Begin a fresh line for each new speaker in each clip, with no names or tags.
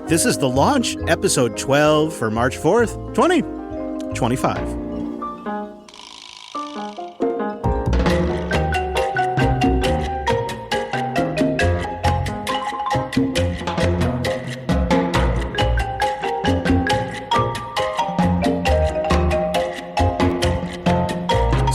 This is The Launch, episode 12 for March 4th, 2025.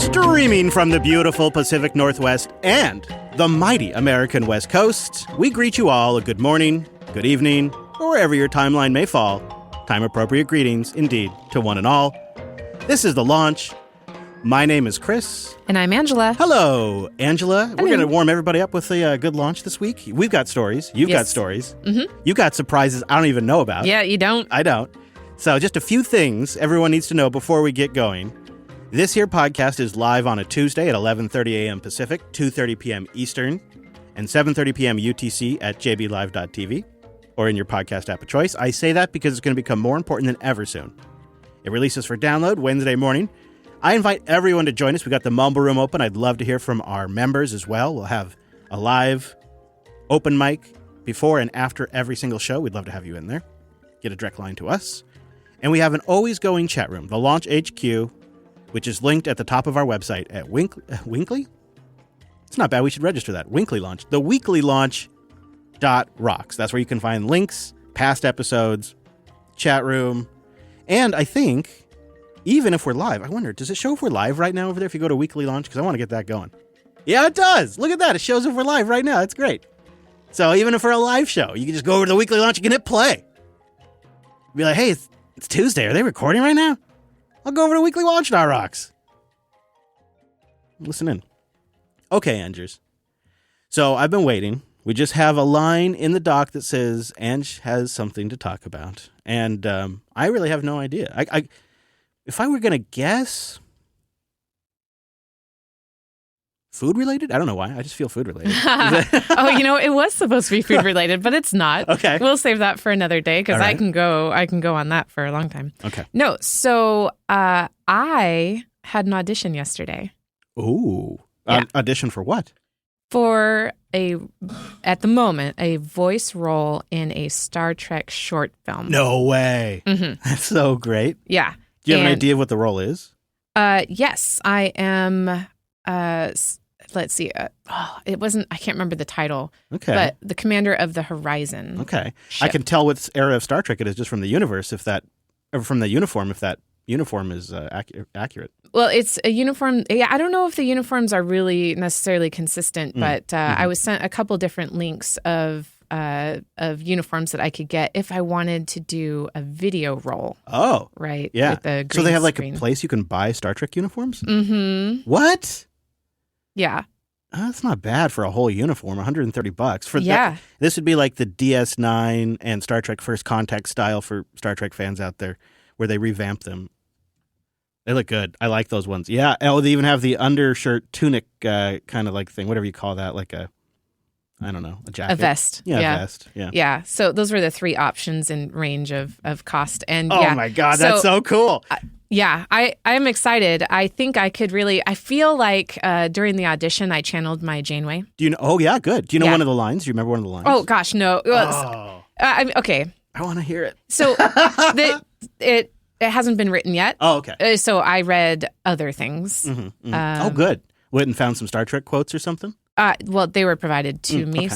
Streaming from the beautiful Pacific Northwest and the mighty American West Coast, we greet you all a good morning, good evening, or wherever your timeline may fall. Time-appropriate greetings, indeed, to one and all. This is The Launch. My name is Chris.
And I'm Angela.
Hello, Angela.
Hello.
We're going to warm everybody up with a good launch this week. We've got stories. You've got stories.
Mm-hmm.
You got surprises I don't even know about.
Yeah, you don't.
I don't. So just a few things everyone needs to know before we get going. This here podcast is live on a Tuesday at 11:30 a.m. Pacific, 2:30 p.m. Eastern, and 7:30 p.m. UTC at jblive.tv or in your podcast app of choice. I say that because it's going to become more important than ever soon. It releases for download Wednesday morning. I invite everyone to join us. We got the Mumble Room open. I'd love to hear from our members as well. We'll have a live open mic before and after every single show. We'd love to have you in there. Get a direct line to us. And we have an always going chat room, the Launch HQ, which is linked at the top of our website at Winkley? It's not bad. We should register that. Winkley Launch. The weekly launch.rocks. That's where you can find links, past episodes, chat room. And I think, even if we're live, I wonder, does it show if we're live right now over there if you go to Weekly Launch? Because I want to get that going. Yeah, it does. Look at that. It shows if we're live right now. That's great. So even if we're a live show, you can just go over to the Weekly Launch and hit play. Be like, hey, it's Tuesday. Are they recording right now? I'll go over to Weekly Launch.rocks. Listen in. Okay, Angers. So I've been waiting. We just have a line in the doc that says Ange has something to talk about. And I really have no idea. If I were going to guess, food related? I don't know why. I just feel food related.
Oh, it was supposed to be food related, but it's not.
Okay.
We'll save that for another day because
All right.
I can go on that for a long time.
Okay.
No, so I had an audition yesterday
Ooh.
Yeah.
Audition for what?
for at the moment, a voice role in a Star Trek short film.
No way.
Mm-hmm.
That's so great.
Yeah.
Do you have an
And,
idea of what the role is?
Yes, I am. Let's see. It wasn't. I can't remember the title.
Okay.
But the commander of the Horizon.
Okay.
ship.
I can tell what era of Star Trek it is just from the universe, or from the uniform, if that uniform is accurate.
Well, it's a uniform. Yeah, I don't know if the uniforms are really necessarily consistent, but I was sent a couple different links of uniforms that I could get if I wanted to do a video role.
Oh,
Right.
yeah.
With the
So they have like
green
a place you can buy Star Trek uniforms?
Mm-hmm.
What?
Yeah.
That's not bad for a whole uniform, $130. For
Yeah.
this would be like the DS9 and Star Trek First Contact style for Star Trek fans out there, where they revamp them. They look good. I like those ones. Yeah. Oh, they even have the undershirt tunic kind of like thing, whatever you call that, like a jacket.
A vest.
Yeah, a vest. Yeah.
Yeah. So those were the three options in range of cost. And
Oh
yeah.
my God, that's so cool.
Yeah, I'm excited. I think I could really, I feel like during the audition, I channeled my Janeway.
Do you know? Oh yeah, good. Do you know
Yeah.
one of the lines? Do you remember one of the lines?
Oh, gosh, no. Okay.
I want to hear it.
So it hasn't been written yet.
Oh, okay.
So I read other things.
Oh, good. Went and found some Star Trek quotes or something?
Well, they were provided to me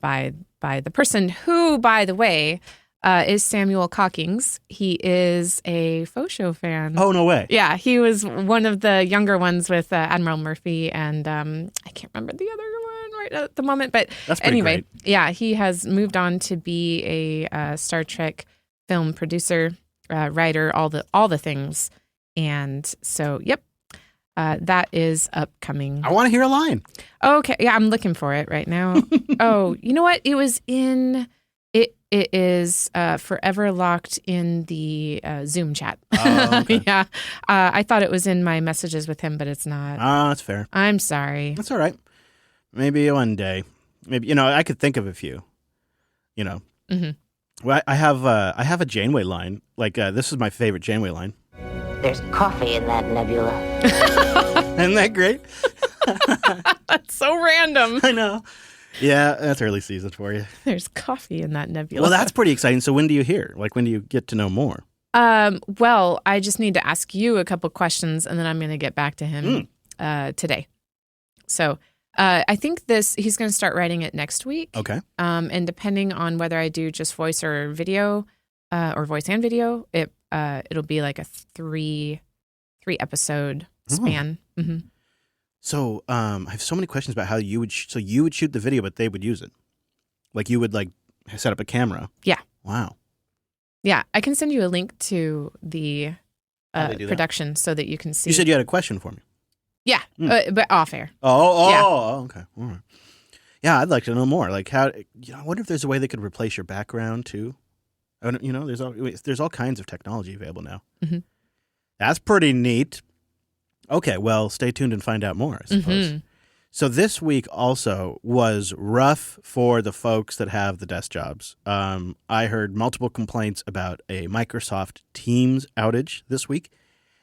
by the person who, by the way, is Samuel Cockings. He is a faux show fan.
Oh, no way.
Yeah, he was one of the younger ones with Admiral Murphy, and I can't remember the other one right at the moment. But
That's pretty
anyway,
great.
yeah, he has moved on to be a Star Trek film producer, writer, all the things. And so, yep, that is upcoming.
I want to hear a line.
Okay, yeah, I'm looking for it right now. Oh, you know what? It was in... It is forever locked in the Zoom chat.
Oh, okay.
Yeah. I thought it was in my messages with him, but it's not.
Oh, that's fair.
I'm sorry.
That's all right. Maybe one day. Maybe, I could think of a few,
Mm-hmm.
Well, I have a Janeway line. Like, this is my favorite Janeway line.
There's coffee in that nebula.
Isn't that great?
That's so random.
I know. Yeah, that's early season for you.
There's coffee in that nebula.
Well, that's pretty exciting. So when do you hear? Like, when do you get to know more?
Well, I just need to ask you a couple questions, and then I'm going to get back to him today. So I think he's going to start writing it next week.
Okay.
And depending on whether I do just voice or video, or voice and video, it'll be like a three episode span. Mm-hmm.
So I have so many questions about how you would. So you would shoot the video, but they would use it. Like you would set up a camera.
Yeah.
Wow.
Yeah, I can send you a link to the production
that?
so that you can see.
You said you had a question for me.
Yeah, but off air.
Oh, okay. All right. Yeah, I'd like to know more. Like how? I wonder if there's a way they could replace your background too. There's all kinds of technology available now.
Mm-hmm.
That's pretty neat. Okay, well, stay tuned and find out more, I suppose.
Mm-hmm.
So this week also was rough for the folks that have the desk jobs. I heard multiple complaints about a Microsoft Teams outage this week.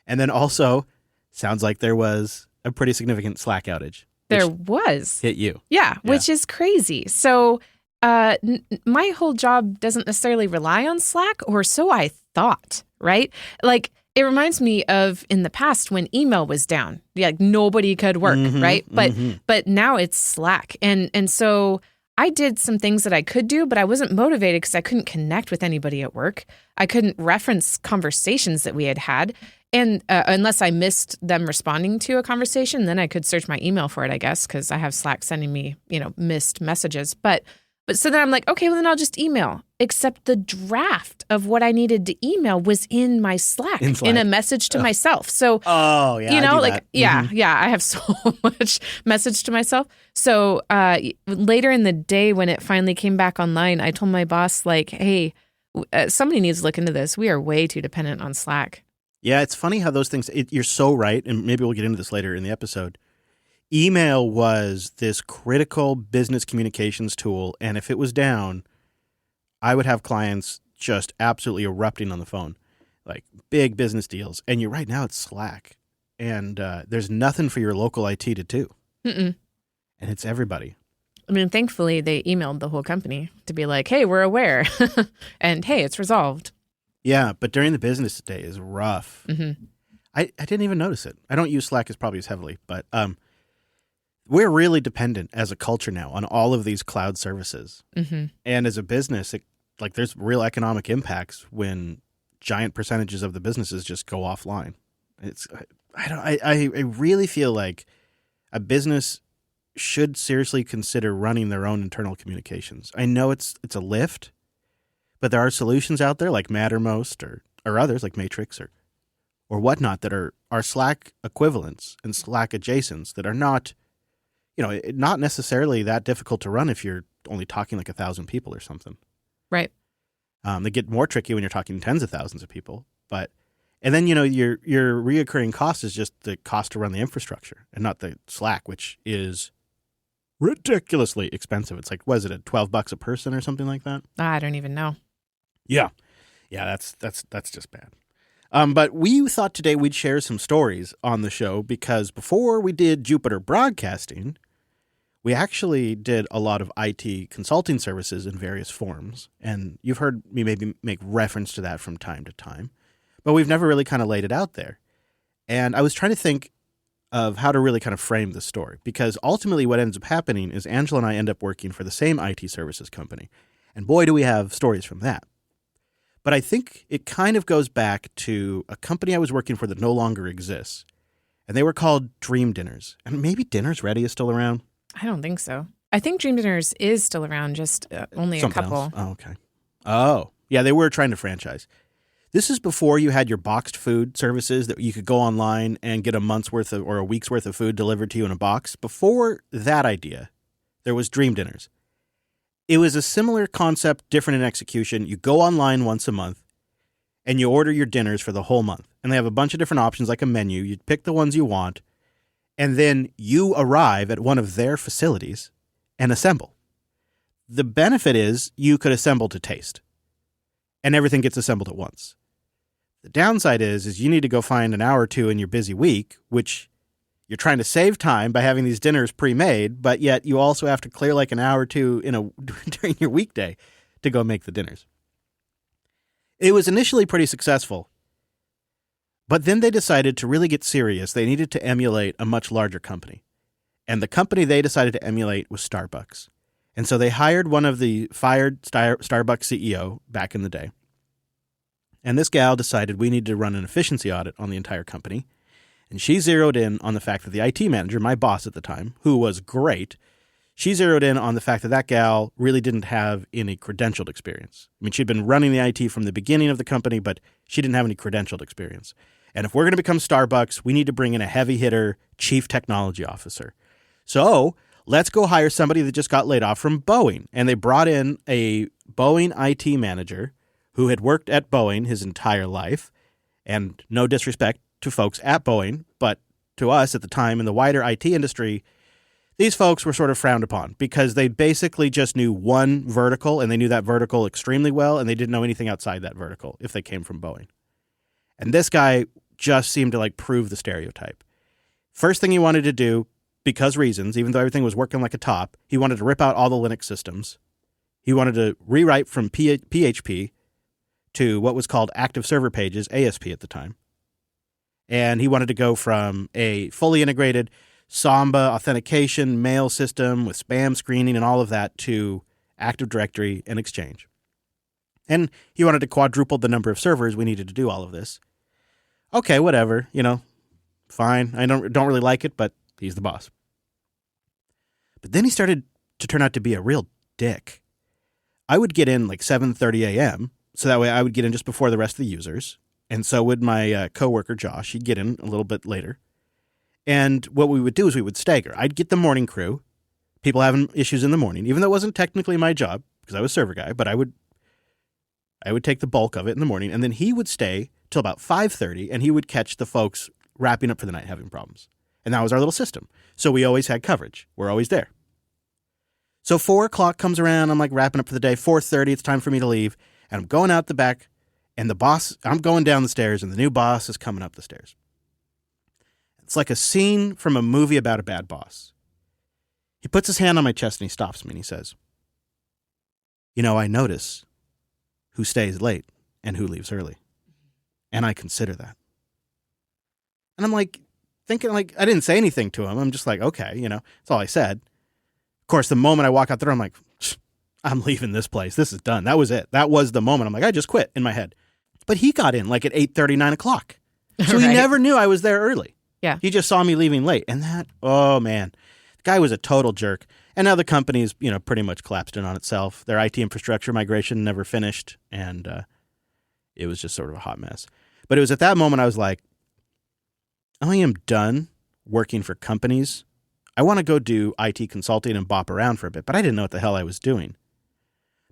And then also, sounds like there was a pretty significant Slack outage.
There was.
Hit you.
Yeah, which is crazy. So my whole job doesn't necessarily rely on Slack, or so I thought, right? Like, it reminds me of in the past when email was down. Like nobody could work, right? But now it's Slack. And so I did some things that I could do, but I wasn't motivated because I couldn't connect with anybody at work. I couldn't reference conversations that we had. And unless I missed them responding to a conversation, then I could search my email for it, I guess, because I have Slack sending me, missed messages. But so then I'm like, okay, well then I'll just email. Except the draft of what I needed to email was in my Slack in a message to myself. So,
I
have so much message to myself. So later in the day when it finally came back online, I told my boss, like, hey, somebody needs to look into this. We are way too dependent on Slack.
Yeah, it's funny how those things, you're so right, and maybe we'll get into this later in the episode. Email was this critical business communications tool, and if it was down, I would have clients just absolutely erupting on the phone, like big business deals. And you're right, now it's Slack, and there's nothing for your local IT to do.
Mm-mm.
And it's everybody.
I mean, thankfully, they emailed the whole company to be like, hey, we're aware, and hey, it's resolved.
Yeah, but during the business day is rough.
Mm-hmm.
I didn't even notice it. I don't use Slack as heavily, but we're really dependent as a culture now on all of these cloud services.
Mm-hmm.
And as a business, there's real economic impacts when giant percentages of the businesses just go offline. I really feel like a business should seriously consider running their own internal communications. I know it's a lift, but there are solutions out there like Mattermost or others like Matrix or whatnot that are Slack equivalents and Slack adjacents that are not, not necessarily that difficult to run if you're only talking like 1,000 people or something.
Right.
They get more tricky when you're talking tens of thousands of people. And then, your reoccurring cost is just the cost to run the infrastructure and not the Slack, which is ridiculously expensive. It's like, was it $12 a person or something like that?
I don't even know.
Yeah. Yeah, that's just bad. But we thought today we'd share some stories on the show because before we did Jupiter Broadcasting, we actually did a lot of IT consulting services in various forms. And you've heard me maybe make reference to that from time to time, but we've never really kind of laid it out there. And I was trying to think of how to really kind of frame the story because ultimately what ends up happening is Angela and I end up working for the same IT services company. And boy, do we have stories from that. But I think it kind of goes back to a company I was working for that no longer exists. And they were called Dream Dinners. And maybe Dinners Ready is still around.
I don't think so. I think Dream Dinners is still around, just only
Something
a couple.
Else. Oh, okay. Oh, yeah, they were trying to franchise. This is before you had your boxed food services that you could go online and get a month's worth of or a week's worth of food delivered to you in a box. Before that idea, there was Dream Dinners. It was a similar concept, different in execution. You go online once a month and you order your dinners for the whole month. And they have a bunch of different options like a menu. You pick the ones you want. And then you arrive at one of their facilities and assemble. The benefit is you could assemble to taste. And everything gets assembled at once. The downside is you need to go find an hour or two in your busy week, which You're trying to save time by having these dinners pre-made, but yet you also have to clear like an hour or two during your weekday to go make the dinners. It was initially pretty successful, but then they decided to really get serious. They needed to emulate a much larger company. And the company they decided to emulate was Starbucks. And so they hired one of the fired Starbucks CEO back in the day. And this gal decided we need to run an efficiency audit on the entire company. And she zeroed in on the fact that the IT manager, my boss at the time, who was great, she zeroed in on the fact that that gal really didn't have any credentialed experience. I mean, she'd been running the IT from the beginning of the company, but she didn't have any credentialed experience. And if we're going to become Starbucks, we need to bring in a heavy hitter chief technology officer. So let's go hire somebody that just got laid off from Boeing. And they brought in a Boeing IT manager who had worked at Boeing his entire life. And no disrespect to folks at Boeing, but to us at the time in the wider IT industry, these folks were sort of frowned upon because they basically just knew one vertical, and they knew that vertical extremely well, and they didn't know anything outside that vertical if they came from Boeing. And this guy just seemed to like prove the stereotype. First thing he wanted to do, because reasons, even though everything was working like a top, he wanted to rip out all the Linux systems. He wanted to rewrite from PHP to what was called Active Server Pages, ASP at the time. And he wanted to go from a fully integrated Samba authentication mail system with spam screening and all of that to Active Directory and Exchange. And he wanted to quadruple the number of servers we needed to do all of this. Okay, whatever, fine. I don't really like it, but he's the boss. But then he started to turn out to be a real dick. I would get in like 7:30 a.m., so that way I would get in just before the rest of the users. And so would my coworker, Josh. He'd get in a little bit later. And what we would do is we would stagger. I'd get the morning crew, people having issues in the morning, even though it wasn't technically my job because I was server guy, but I would take the bulk of it in the morning. And then he would stay till about 5:30, and he would catch the folks wrapping up for the night having problems. And that was our little system. So we always had coverage. We're always there. So 4 o'clock comes around. I'm like wrapping up for the day. 4:30, it's time for me to leave. And I'm going out the back, and I'm going down the stairs, and the new boss is coming up the stairs. It's like a scene from a movie about a bad boss. He puts his hand on my chest and he stops me and he says, I notice who stays late and who leaves early. And I consider that. And I'm like, thinking like, I didn't say anything to him. I'm just like, okay, that's all I said. Of course, the moment I walk out the door, I'm like, I'm leaving this place. This is done. That was it. That was the moment. I'm like, I just quit in my head. But he got in like at 8:30, 9 o'clock. So he never knew I was there early.
Yeah.
He just saw me leaving late. And that, oh man, the guy was a total jerk. And now the company's, pretty much collapsed in on itself. Their IT infrastructure migration never finished. And it was just sort of a hot mess. But it was at that moment I was like, I am done working for companies. I want to go do IT consulting and bop around for a bit. But I didn't know what the hell I was doing.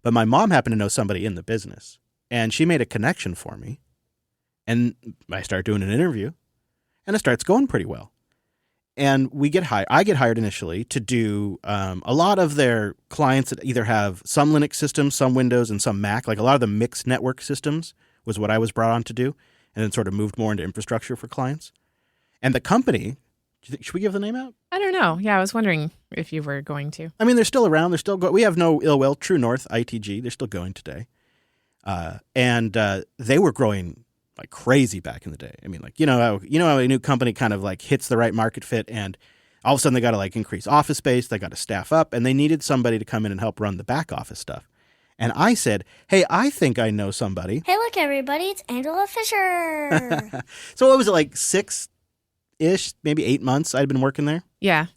But my mom happened to know somebody in the business. And she made a connection for me. And I started doing an interview. And it starts going pretty well. And we get hired. I get hired initially to do a lot of their clients that either have some Linux systems, some Windows, and some Mac. Like a lot of the mixed network systems was what I was brought on to do. And then sort of moved more into infrastructure for clients. And the company, should we give the name out?
I don't know. Yeah, I was wondering if you were going to.
I mean, they're still around. They're still we have no ill will. True North, ITG, they're still going today. And they were growing like crazy back in the day. I mean, like, how a new company kind of like hits the right market fit and all of a sudden they got to like increase office space. They got to staff up and they needed somebody to come in and help run the back office stuff. And I said, hey, I think I know somebody.
Hey, look, everybody, it's Angela Fisher.
So what was it, like 6-ish, maybe 8 months I'd been working there?
Yeah.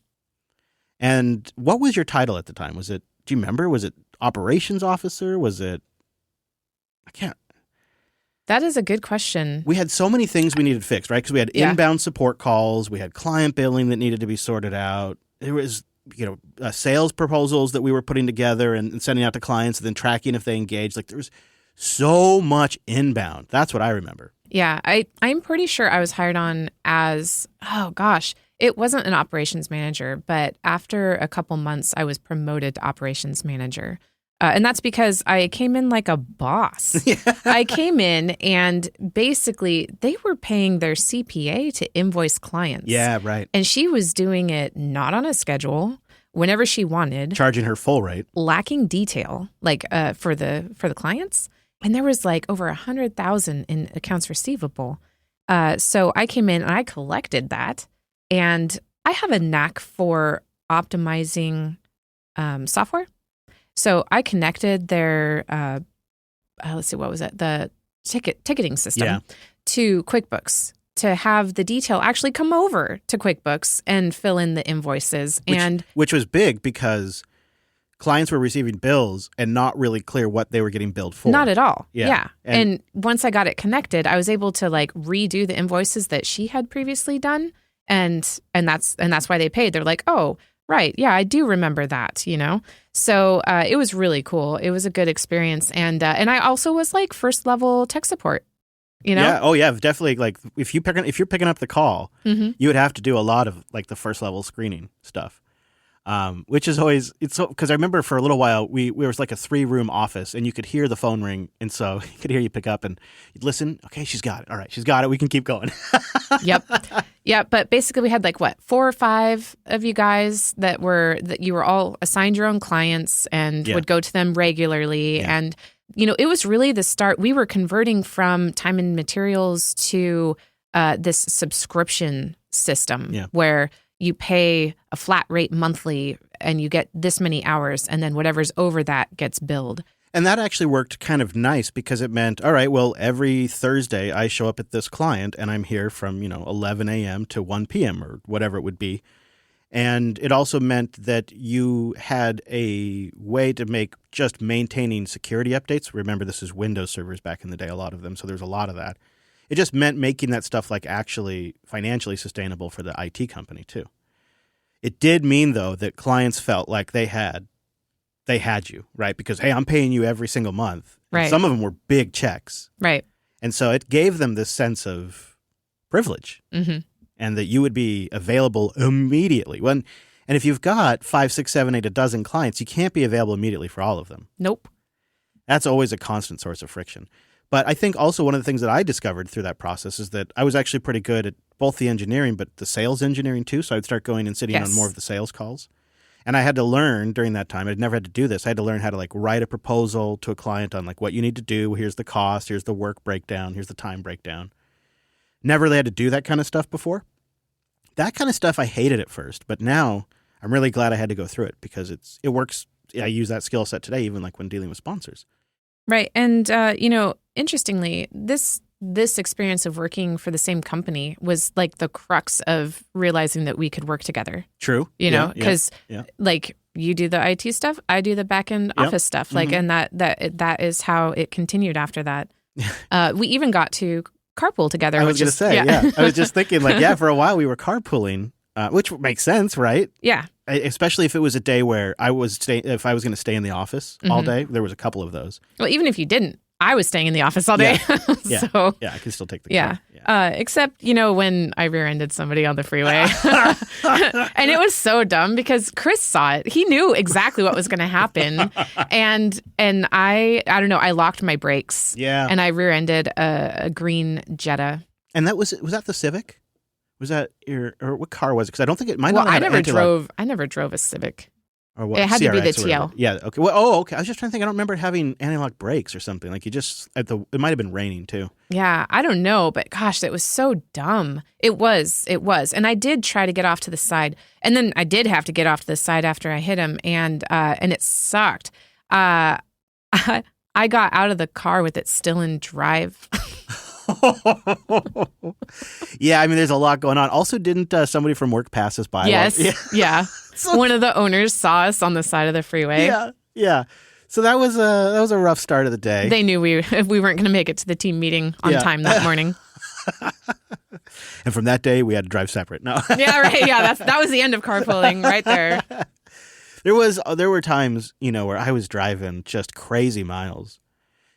And what was your title at the time? Do you remember? Was it operations officer? Was it, I can't.
That is a good question.
We had so many things we needed fixed, right? Because we had inbound support calls. We had client billing that needed to be sorted out. There was, sales proposals that we were putting together and sending out to clients and then tracking if they engaged. Like there was so much inbound. That's what I remember.
Yeah, I'm pretty sure I was hired on as, it wasn't an operations manager, but after a couple months, I was promoted to operations manager. And that's because I came in like a boss. I came in and basically they were paying their CPA to invoice clients.
Yeah, right.
And she was doing it not on a schedule, whenever she wanted,
Charging her full rate.
lacking detail, like for the clients. And there was like over 100,000 in accounts receivable. So I came in and I collected that. And I have a knack for optimizing software. So I connected their, let's see, what was it? The ticketing system to QuickBooks to have the detail actually come over to QuickBooks and fill in the invoices.
Which was big because clients were receiving bills and not really clear what they were getting billed for.
Not at all.
Yeah.
Yeah.
And
And once I got it connected, I was able to like redo the invoices that she had previously done. And that's why they paid. They're like, oh, right. Yeah, I do remember that, you know? So it was really cool. It was a good experience. And I also was like first level tech support, you know?
Yeah. Oh, yeah. Definitely. Like if you're picking up the call,
Mm-hmm.
you would have to do a lot of like the first level screening stuff. Which is always, it's so, because I remember for a little while, we was like a 3-room office and you could hear the phone ring. And so you could hear you pick up and you'd listen. Okay, she's got it. All right, she's got it. We can keep going.
Yep. Yeah. But basically we had like 4 or 5 of you guys that you were all assigned your own clients and would go to them regularly.
Yeah.
And, you know, it was really the start. We were converting from time and materials to this subscription system where you pay a flat rate monthly and you get this many hours and then whatever's over that gets billed.
And that actually worked kind of nice because it meant, all right, well, every Thursday I show up at this client and I'm here from, 11 a.m. to 1 p.m. or whatever it would be. And it also meant that you had a way to make just maintaining security updates. Remember, this is Windows servers back in the day, a lot of them. So there's a lot of that. It just meant making that stuff like actually financially sustainable for the IT company too. It did mean though that clients felt like they had you, right? Because, hey, I'm paying you every single month. And
Right.
some of them were big checks.
Right.
And so it gave them this sense of privilege
Mm-hmm.
and that you would be available immediately. And if you've got 5, 6, 7, 8, a dozen clients, you can't be available immediately for all of them.
Nope.
That's always a constant source of friction. But I think also one of the things that I discovered through that process is that I was actually pretty good at both the engineering, but the sales engineering too. So I'd start going and sitting on more of the sales calls. And I had to learn during that time, I'd never had to do this. I had to learn how to like write a proposal to a client on like what you need to do. Here's the cost. Here's the work breakdown. Here's the time breakdown. Never really had to do that kind of stuff before. That kind of stuff I hated at first, but now I'm really glad I had to go through it because it works. I use that skill set today, even like when dealing with sponsors.
Right. And, interestingly, this experience of working for the same company was like the crux of realizing that we could work together.
True.
You know, because
yeah.
like you do the IT stuff, I do the back end office stuff. Like, and that is how it continued after that. We even got to carpool together.
I was going to say, yeah. I was just thinking like, for a while we were carpooling, which makes sense, right?
Yeah.
Especially if it was a day where if I was going to stay in the office all day. There was a couple of those.
Well, even if you didn't, I was staying in the office all day.
Yeah.
So,
yeah, I could still take the
yeah.
car.
Except, when I rear-ended somebody on the freeway. And it was so dumb because Chris saw it. He knew exactly what was going to happen. And I don't know, I locked my brakes.
Yeah.
And I rear-ended a green Jetta.
And was that the Civic? Was that or what car was it? Because I don't think it might
Well,
not have
I never drove a Civic.
Or what,
it had to be the
CRX or whatever.
TL.
Yeah, okay. Well, okay. I was just trying to think. I don't remember it having anti-lock brakes or something. Like it might have been raining too.
Yeah, I don't know, but gosh, that was so dumb. It was. And I did try to get off to the side. And then I did have to get off to the side after I hit him, and it sucked. I got out of the car with it still in drive.
Yeah, I mean, there's a lot going on. Also, didn't somebody from work pass us by?
Yes, yeah. One of the owners saw us on the side of the freeway.
Yeah. So that was a rough start of the day.
They knew we weren't going to make it to the team meeting on time that morning.
And from that day, we had to drive separate. No.
Yeah, right. Yeah, that was the end of carpooling right there.
There were times, where I was driving just crazy miles.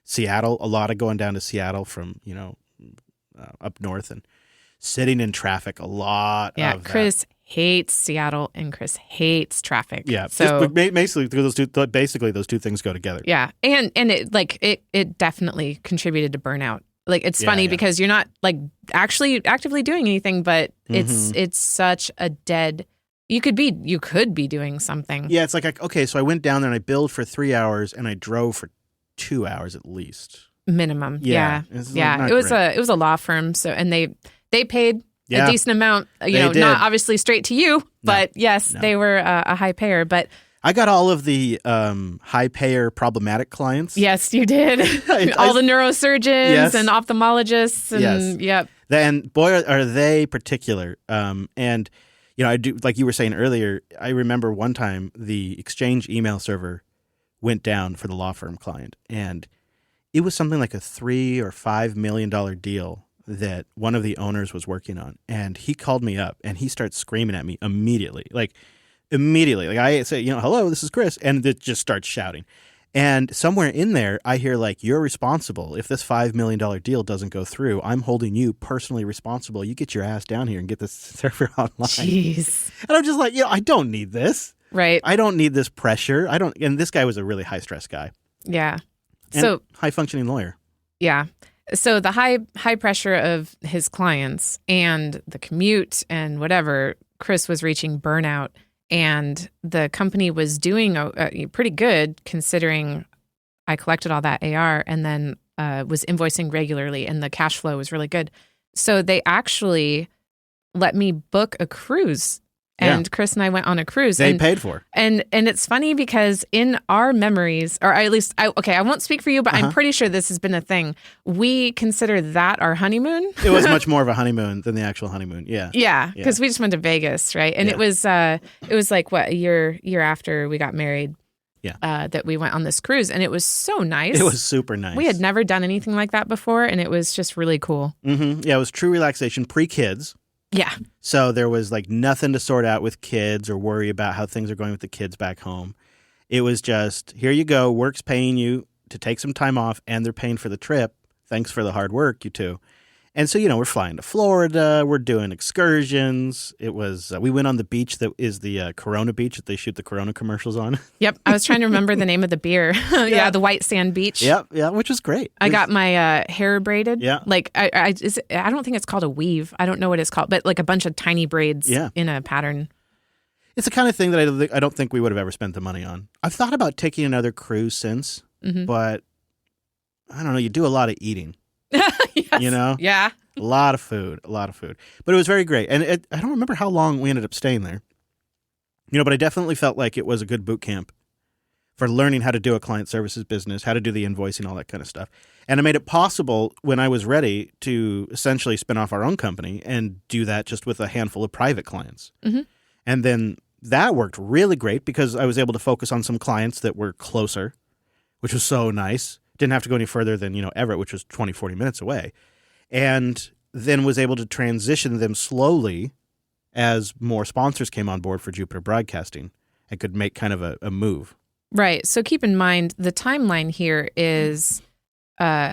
Seattle, a lot of going down to Seattle from, up north and sitting in traffic a lot.
Yeah,
of
Chris hates Seattle and Chris hates traffic.
Yeah.
So
basically those two things go together.
yeah. And it definitely contributed to burnout. Like, it's funny because you're not like actually actively doing anything, but it's such a dead. You could be doing something.
Yeah, it's like, okay, so I went down there and I billed for 3 hours and I drove for 2 hours at least.
Minimum.
Yeah.
Yeah. It was a law firm. So, and they paid a decent amount,
They did.
not obviously straight to you, but yes, they were a high payer. But
I got all of the high payer problematic clients.
yes, you did. All the neurosurgeons and ophthalmologists. And yep.
And boy, are they particular. And, I do, like you were saying earlier, I remember one time the Exchange email server went down for the law firm client. And it was something like a $3 or $5 million deal that one of the owners was working on. And he called me up and he starts screaming at me immediately. Like I say, hello, this is Chris. And it just starts shouting. And somewhere in there, I hear like, you're responsible. If this $5 million deal doesn't go through, I'm holding you personally responsible. You get your ass down here and get this server online.
Jeez.
And I'm just like, I don't need this.
Right.
I don't need this pressure. And this guy was a really high stress guy.
Yeah.
And
so
high functioning lawyer.
Yeah. So the high pressure of his clients and the commute and whatever, Chris was reaching burnout. And the company was doing pretty good considering I collected all that AR and then was invoicing regularly and the cash flow was really good. So they actually let me book a cruise. And Chris and I went on a cruise.
They paid for.
And it's funny because in our memories, or at least, I won't speak for you, but I'm pretty sure this has been a thing. We consider that our honeymoon.
It was much more of a honeymoon than the actual honeymoon. Yeah.
Yeah, because we just went to Vegas, right? And it was like, what, a year after we got married that we went on this cruise. And it was so nice.
It was super nice.
We had never done anything like that before. And it was just really cool.
Mm-hmm. Yeah, it was true relaxation, pre-kids.
Yeah.
So there was like nothing to sort out with kids or worry about how things are going with the kids back home. It was just, here you go, work's paying you to take some time off and they're paying for the trip. Thanks for the hard work, you two. And so, we're flying to Florida. We're doing excursions. It was, we went on the beach that is the Corona beach that they shoot the Corona commercials on.
Yep. I was trying to remember the name of the beer. Yeah, the White Sand Beach.
Yep. Yeah, which was great.
I got my hair braided.
Yeah.
Like, I don't think it's called a weave. I don't know what it's called, but like a bunch of tiny braids in a pattern.
It's the kind of thing that I don't think we would have ever spent the money on. I've thought about taking another cruise since, but I don't know. You do a lot of eating.
Yes. Yeah.
A lot of food. But it was very great. And I don't remember how long we ended up staying there. But I definitely felt like it was a good boot camp for learning how to do a client services business, how to do the invoicing, all that kind of stuff. And it made it possible when I was ready to essentially spin off our own company and do that just with a handful of private clients. Mm-hmm. And then that worked really great because I was able to focus on some clients that were closer, which was so nice. Didn't have to go any further than, Everett, which was 20, 40 minutes away. And then was able to transition them slowly as more sponsors came on board for Jupiter Broadcasting and could make kind of a move.
Right. So keep in mind, the timeline here is Chris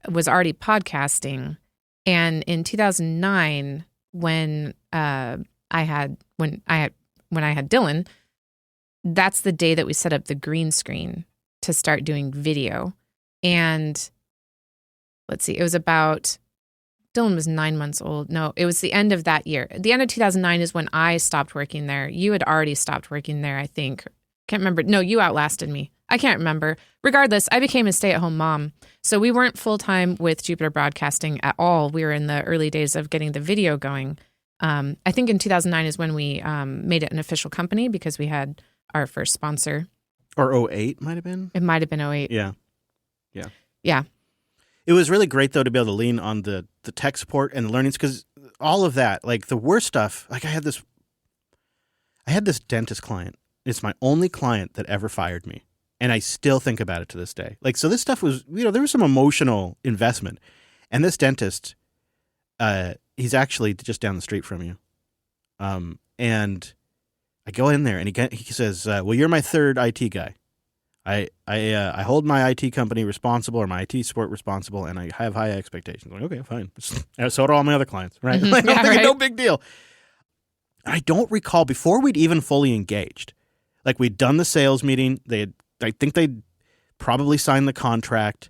was already podcasting. And in 2009, when I had Dylan, that's the day that we set up the green screen to start doing video. And let's see, it was about, Dylan was 9 months old. No, it was the end of that year. The end of 2009 is when I stopped working there. You had already stopped working there, I think. Can't remember. No, you outlasted me. I can't remember. Regardless, I became a stay-at-home mom. So we weren't full-time with Jupiter Broadcasting at all. We were in the early days of getting the video going. I think in 2009 is when we made it an official company because we had our first sponsor.
Or 08 might have been?
It might have been 08.
Yeah.
It
was really great, though, to be able to lean on the tech support and the learnings because all of that, like the worst stuff, like I had this dentist client. It's my only client that ever fired me. And I still think about it to this day. Like, so this stuff was, there was some emotional investment. And this dentist, he's actually just down the street from you. And I go in there and he says, well, you're my third IT guy. I hold my IT company responsible or my IT support responsible, and I have high expectations. Like, okay, fine. So do all my other clients, right?
Mhm.
Like,
Yeah,
I'm thinking,
right.
no big deal. I don't recall before we'd even fully engaged. Like we'd done the sales meeting. I think they'd probably signed the contract.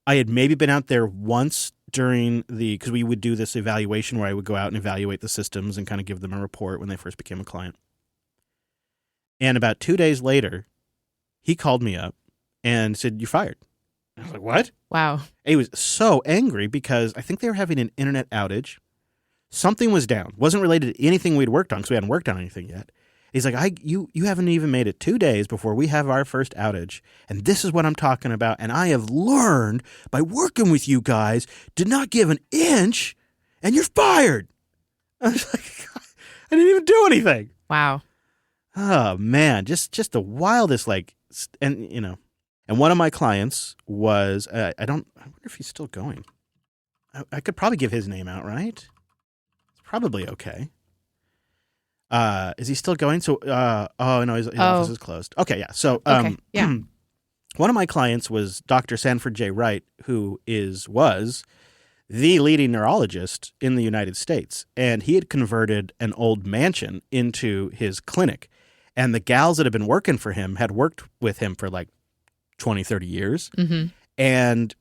I had maybe been out there once because we would do this evaluation where I would go out and evaluate the systems and kind of give them a report when they first became a client. And about 2 days later, he called me up and said, "You're fired." I was like, "What?"
Wow.
He was so angry because I think they were having an internet outage. Something was down. Wasn't related to anything we'd worked on because we hadn't worked on anything yet. He's like, you haven't even made it 2 days before we have our first outage. And this is what I'm talking about. And I have learned by working with you guys to not give an inch and you're fired. I was like, I didn't even do anything.
Wow.
Oh man, just the wildest, and one of my clients was, I wonder if he's still going. I could probably give his name out, right? It's probably okay. Is he still going? So, oh no, his office is closed. Okay, yeah. So,
Okay. Yeah.
one of my clients was Dr. Sanford J. Wright, who was the leading neurologist in the United States, and he had converted an old mansion into his clinic. And the gals that had been working for him had worked with him for like 20, 30 years.
Mm-hmm.
And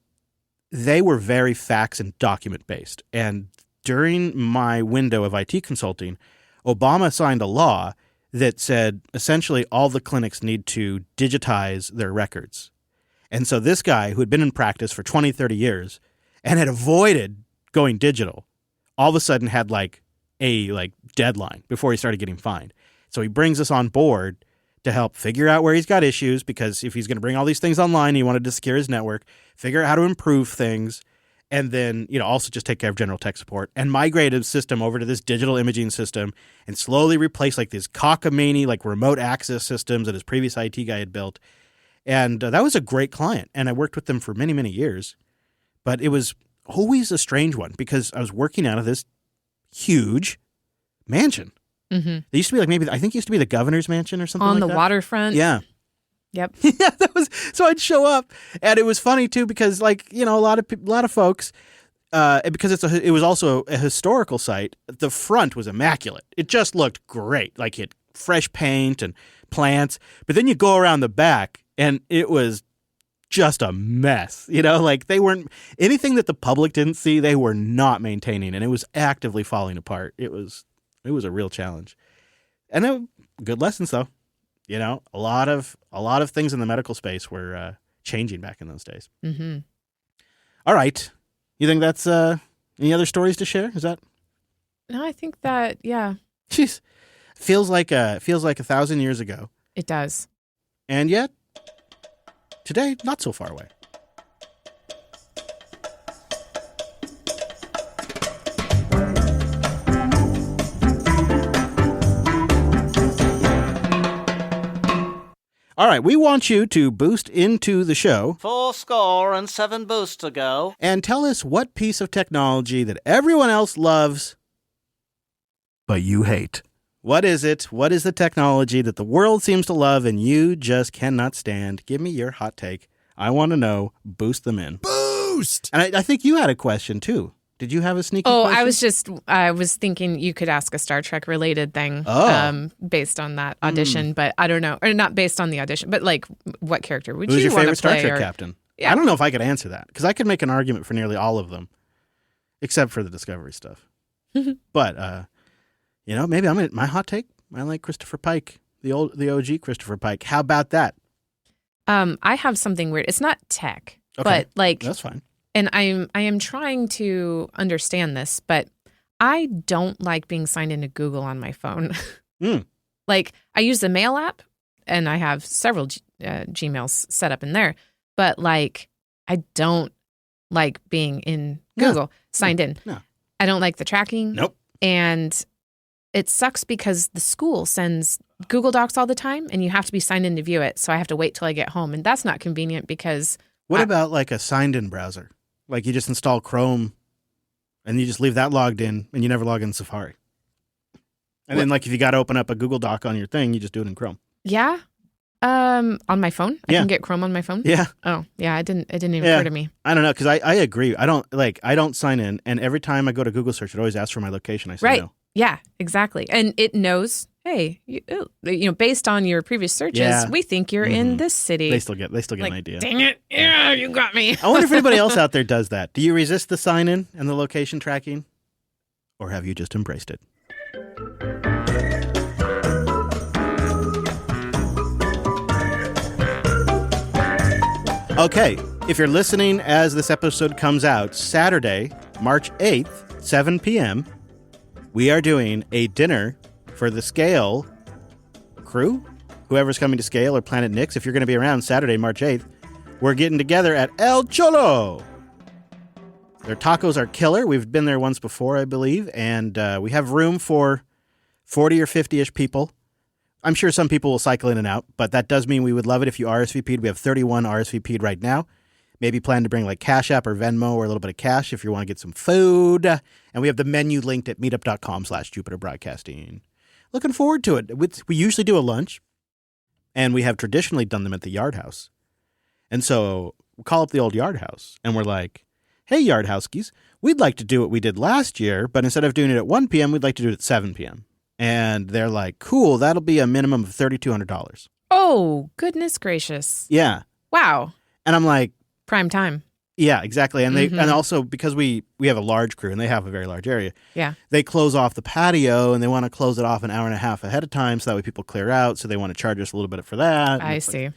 they were very facts and document based. And during my window of IT consulting, Obama signed a law that said essentially all the clinics need to digitize their records. And so this guy who had been in practice for 20, 30 years and had avoided going digital, all of a sudden had a deadline before he started getting fined. So he brings us on board to help figure out where he's got issues, because if he's going to bring all these things online, he wanted to secure his network, figure out how to improve things, and then, also just take care of general tech support and migrate his system over to this digital imaging system and slowly replace these cockamamie remote access systems that his previous IT guy had built. And that was a great client. And I worked with them for many, many years. But it was always a strange one because I was working out of this huge mansion.
Mm-hmm.
It used to be I think it used to be the governor's mansion or something
On
like
the
that.
waterfront.
Yeah.
Yep.
Yeah, so I'd show up, and it was funny too because a lot of folks, because it was also a historical site. The front was immaculate; it just looked great, it had fresh paint and plants. But then you go around the back, and it was just a mess. They weren't anything that the public didn't see. They were not maintaining, and it was actively falling apart. It was a real challenge, and good lessons though. A lot of things in the medical space were changing back in those days.
Mm-hmm.
All right, you think that's any other stories to share? Is that?
No, I think that
Jeez, feels like 1,000 years ago,
it does.
and yet today not so far away. All right, we want you to boost into the show
7 boosts to go.
and tell us what piece of technology that everyone else loves, but you hate. What is it? What is the technology that the world seems to love and you just cannot stand? Give me your hot take. I want to know. Boost them in.
Boost!
And I think you had a question, too. Did you have a sneaky question?
I was thinking you could ask a Star Trek related thing based on that audition, but I don't know. Or not based on the audition, but what character would
Who's
you
your
want
favorite
to play?
Star Trek captain?
Yeah.
I don't know if I could answer that because I could make an argument for nearly all of them, except for the Discovery stuff. But, maybe my hot take, I like Christopher Pike, the OG Christopher Pike. How about that?
I have something weird. It's not tech,
Okay.
but
That's fine.
and I am trying to understand this, but I don't like being signed into Google on my phone.
Mm.
I use the Mail app, and I have several Gmails set up in there, but I don't like being in Google signed in.
No.
I don't like the tracking.
Nope.
And it sucks because the school sends Google Docs all the time, and you have to be signed in to view it. So I have to wait till I get home, and that's not convenient because.
What about a signed-in browser? You just install Chrome, and you just leave that logged in, and you never log in Safari. And then, if you got to open up a Google Doc on your thing, you just do it in Chrome.
Yeah. On my phone? I
Yeah.
can get Chrome on my phone?
Yeah.
Oh, yeah. It didn't even
Yeah.
occur to me.
I don't know, because I agree. I don't sign in, and every time I go to Google search, it always asks for my location. I say
Right.
no.
Yeah, exactly. And it knows, hey, based on your previous searches,
Yeah.
we think you're in this city.
They still get an idea.
Dang it. Yeah, you got me.
I wonder if anybody else out there does that. Do you resist the sign in and the location tracking? Or have you just embraced it? Okay, if you're listening as this episode comes out, Saturday, March 8th, 7 p.m., we are doing a dinner for the Scale crew. Whoever's coming to Scale or Planet Nix, if you're going to be around Saturday, March 8th, we're getting together at El Cholo. Their tacos are killer. We've been there once before, I believe, and we have room for 40 or 50-ish people. I'm sure some people will cycle in and out, but that does mean we would love it if you RSVP'd. We have 31 RSVP'd right now. Maybe plan to bring like Cash App or Venmo or a little bit of cash if you want to get some food. And we have the menu linked at meetup.com/Jupiter Broadcasting. Looking forward to it. We usually do a lunch, and we have traditionally done them at the Yard House. And so we call up the old Yard House, and we're like, hey, Yard Housekies, we'd like to do what we did last year, but instead of doing it at 1 p.m., we'd like to do it at 7 p.m. And they're like, cool, that'll be a minimum of $3,200.
Oh, goodness gracious.
Yeah.
Wow.
And I'm like,
Prime time.
yeah, exactly. And they and also because we have a large crew and they have a very large area,
Yeah.
they close off the patio and they want to close it off an hour and a half ahead of time so that way people clear out. So they want to charge us a little bit for that.
I see.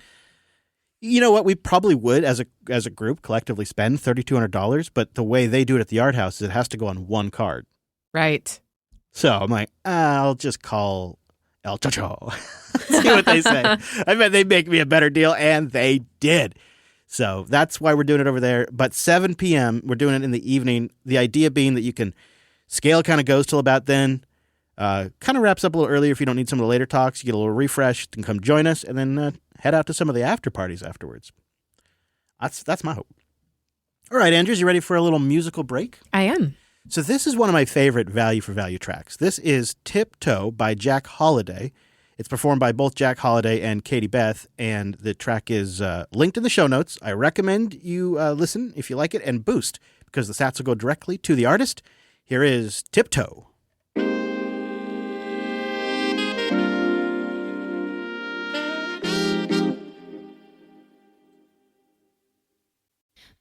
You know what? We probably would, as a group, collectively spend $3,200. But the way they do it at the Yard House is it has to go on one card.
Right.
So I'm like, I'll just call El Chocho. See what they say. I bet they'd make me a better deal, and they did. So that's why we're doing it over there. But 7 p.m., we're doing it in the evening. The idea being that you can Scale kind of goes till about then. Kind of wraps up a little earlier if you don't need some of the later talks. You get a little refresh, and come join us, and then head out to some of the after parties afterwards. That's my hope. All right, Andrews, you ready for a little musical break?
I am.
So this is one of my favorite value for value tracks. This is Tiptoe by Jack Holiday. It's performed by both Jack Holiday and Katie Beth, and the track is linked in the show notes. I recommend you listen if you like it and boost because the sats will go directly to the artist. Here is Tiptoe.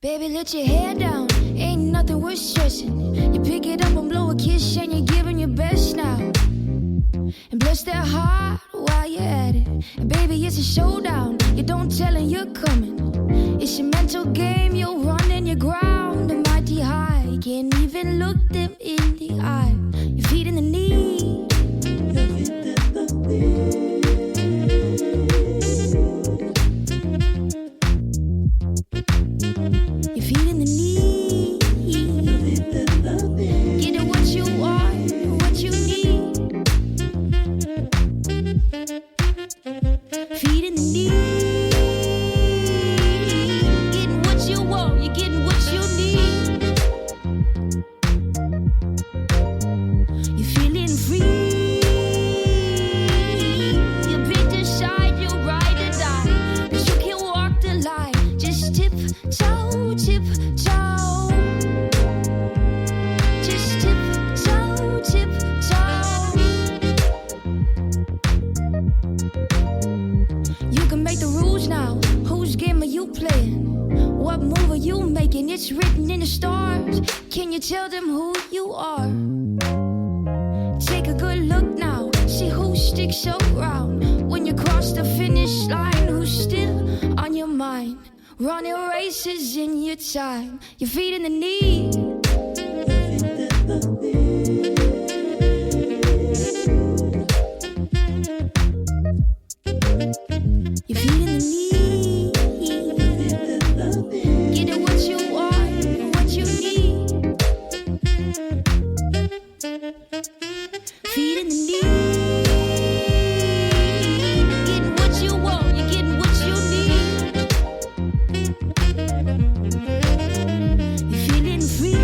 Baby, let your hair down, ain't nothing worth stressing. You pick it up and blow a kiss and you're giving your best now. And bless their heart while you're at it. And baby, it's a showdown, you don't tell and you're coming. It's a mental game, you're running your ground. The mighty high, can't even look them in the eye. Your feet in the knee. Your feet in the knee. Get it what you want, what you need. Feet in the knee. Getting what you want, you're getting what you need. You're feeling free. You pick the side, you ride or die. But you can walk the line. Just tiptoe, tiptoe. Just tiptoe, tiptoe. You can make the rules now. Whose game are you playing? What move are you making? It's written in the stars. Can you tell them who you are? Take a good look now. See who sticks around. When you cross the finish line, who's still on your mind? Running races in your time. Your feet in the knee. Your feet in the knee. Get it what you want, what you need. Feet in the knee. Getting what you want, you're getting what you need. You're feeling free.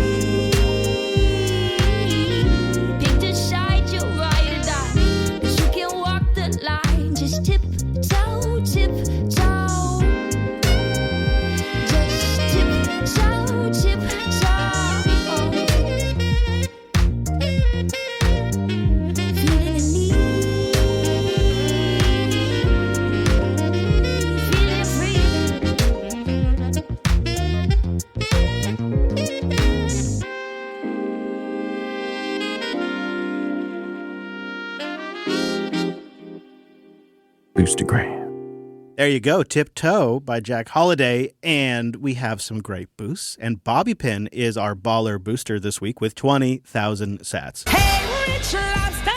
Boostergram.
There you go, Tiptoe by Jack Holiday, and we have some great boosts. And Bobby Pin is our baller booster this week with 20,000 sats.
Hey, Rich Lobster!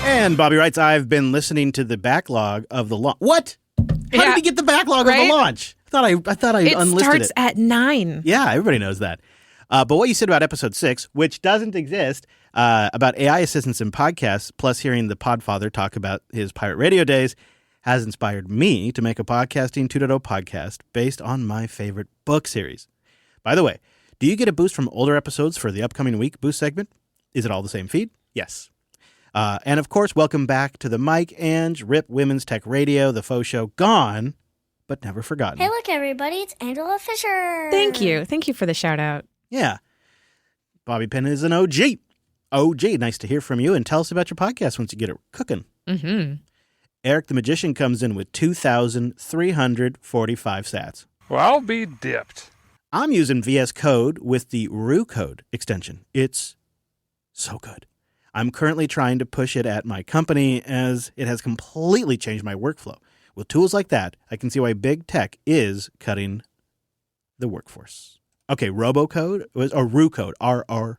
And Bobby writes, I've been listening to the backlog of the launch. What? How did he get the backlog of the launch? I thought I unlisted it.
It starts at 9.
Yeah, everybody knows that. But what you said about episode 6, which doesn't exist, about AI assistants in podcasts, plus hearing the Podfather talk about his pirate radio days, has inspired me to make a Podcasting 2.0 podcast based on my favorite book series. By the way, do you get a boost from older episodes for the upcoming week boost segment? Is it all the same feed? Yes. And of course, welcome back to the Mike Ange Rip Women's Tech Radio, the faux show, gone, but never forgotten.
Hey, look, everybody, it's Angela Fisher.
Thank you. Thank you for the shout out.
Yeah. Bobby Pin is an OG. OG, nice to hear from you. And tell us about your podcast once you get it cooking.
Mm-hmm.
Eric the Magician comes in with 2,345 sats.
Well, I'll be dipped.
I'm using VS Code with the Rue Code extension. It's so good. I'm currently trying to push it at my company as it has completely changed my workflow. With tools like that, I can see why big tech is cutting the workforce. Okay, Robocode or Rue Code, ROO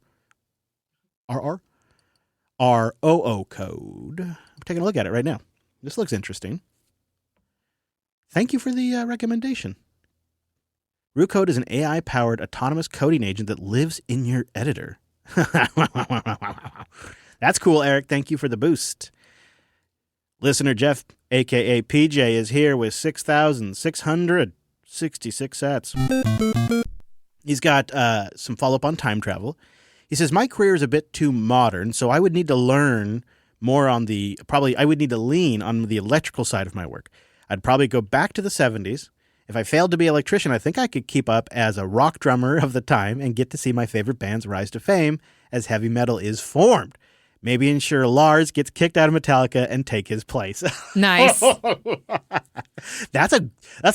code. I'm taking a look at it right now. This looks interesting. Thank you for the recommendation. Rue Code is an AI-powered autonomous coding agent that lives in your editor. That's cool, Eric. Thank you for the boost. Listener Jeff, a.k.a. PJ, is here with 6,666 sats. He's got some follow-up on time travel. He says, my career is a bit too modern, so I would need to learn more on I would need to lean on the electrical side of my work. I'd probably go back to the 70s. If I failed to be an electrician, I think I could keep up as a rock drummer of the time and get to see my favorite bands rise to fame as heavy metal is formed. Maybe ensure Lars gets kicked out of Metallica and take his place.
Nice.
That's